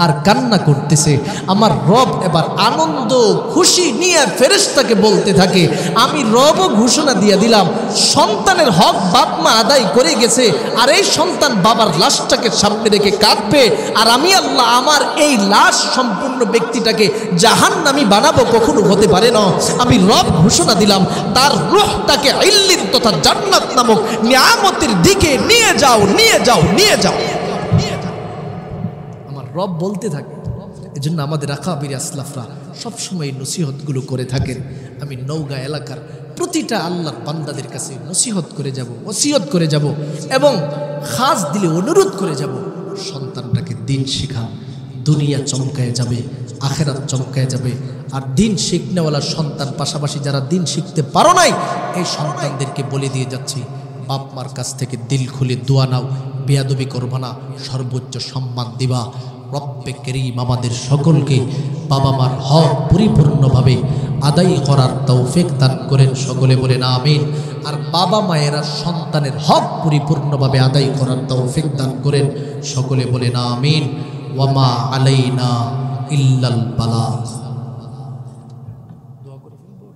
আর কান্না করতেছে। আমার রব এবার আনন্দ খুশি নিয়ে ফেরেশতাকে বলতে থাকে, আমি রবও ঘোষণা দিয়ে দিলাম, সন্তানের হক বাপ মা আদায় করে গেছে, আর এই সন্তান বাবার লাশটাকে সামনে রেখে কাঁদবে, আর আমি আল্লাহ আমার এই লাশ সম্পূর্ণ ব্যক্তিটাকে জাহান্নামী বানাবো, কখনো হতে পারে না। আমি রব ঘোষণা দিলাম, তার রূহটাকে ইল্লিন তথা জান্নাত নামক নিয়ামতের দিকে নিয়ে যাও, নিয়ে যাও, নিয়ে যাও। আমার রব বলতে থাকে। এজন্য আমাদের আকাবির আসলাফরা সবসময় এই নসিহতগুলো করে থাকেন। আমি নওগাঁ এলাকার প্রতিটা আল্লাহর বান্দাদের কাছে নসিহত করে যাব, ওসিয়ত করে যাব, এবং খাস দিলে অনুরোধ করে যাব, সন্তানটাকে দিন শিখা, দুনিয়া চমকায় যাবে, আখেরাত চমকায় যাবে। আর দিন শিখনেওয়ালা সন্তান পাশাপাশি যারা দিন শিখতে পারো নাই, এই সন্তানদেরকে বলে দিয়ে যাচ্ছি, বাপ মার কাছ থেকে দিল খুলে দোয়া নাও, বেয়াদবি করবা না, সর্বোচ্চ সম্মান দিবা। রব্বে করিম আমাদের সকলকে বাবা মার হক পরিপূর্ণভাবে আদায় করার তৌফিক দান করেন, সকলে বলেন আমিন। আর বাবা মায়েরা সন্তানের হক পরিপূর্ণভাবে আদায় করার তৌফিক দান করেন, সকলে বলেন আমিন। ওয়ামা আলাইনা ইল্লাল বালাগ।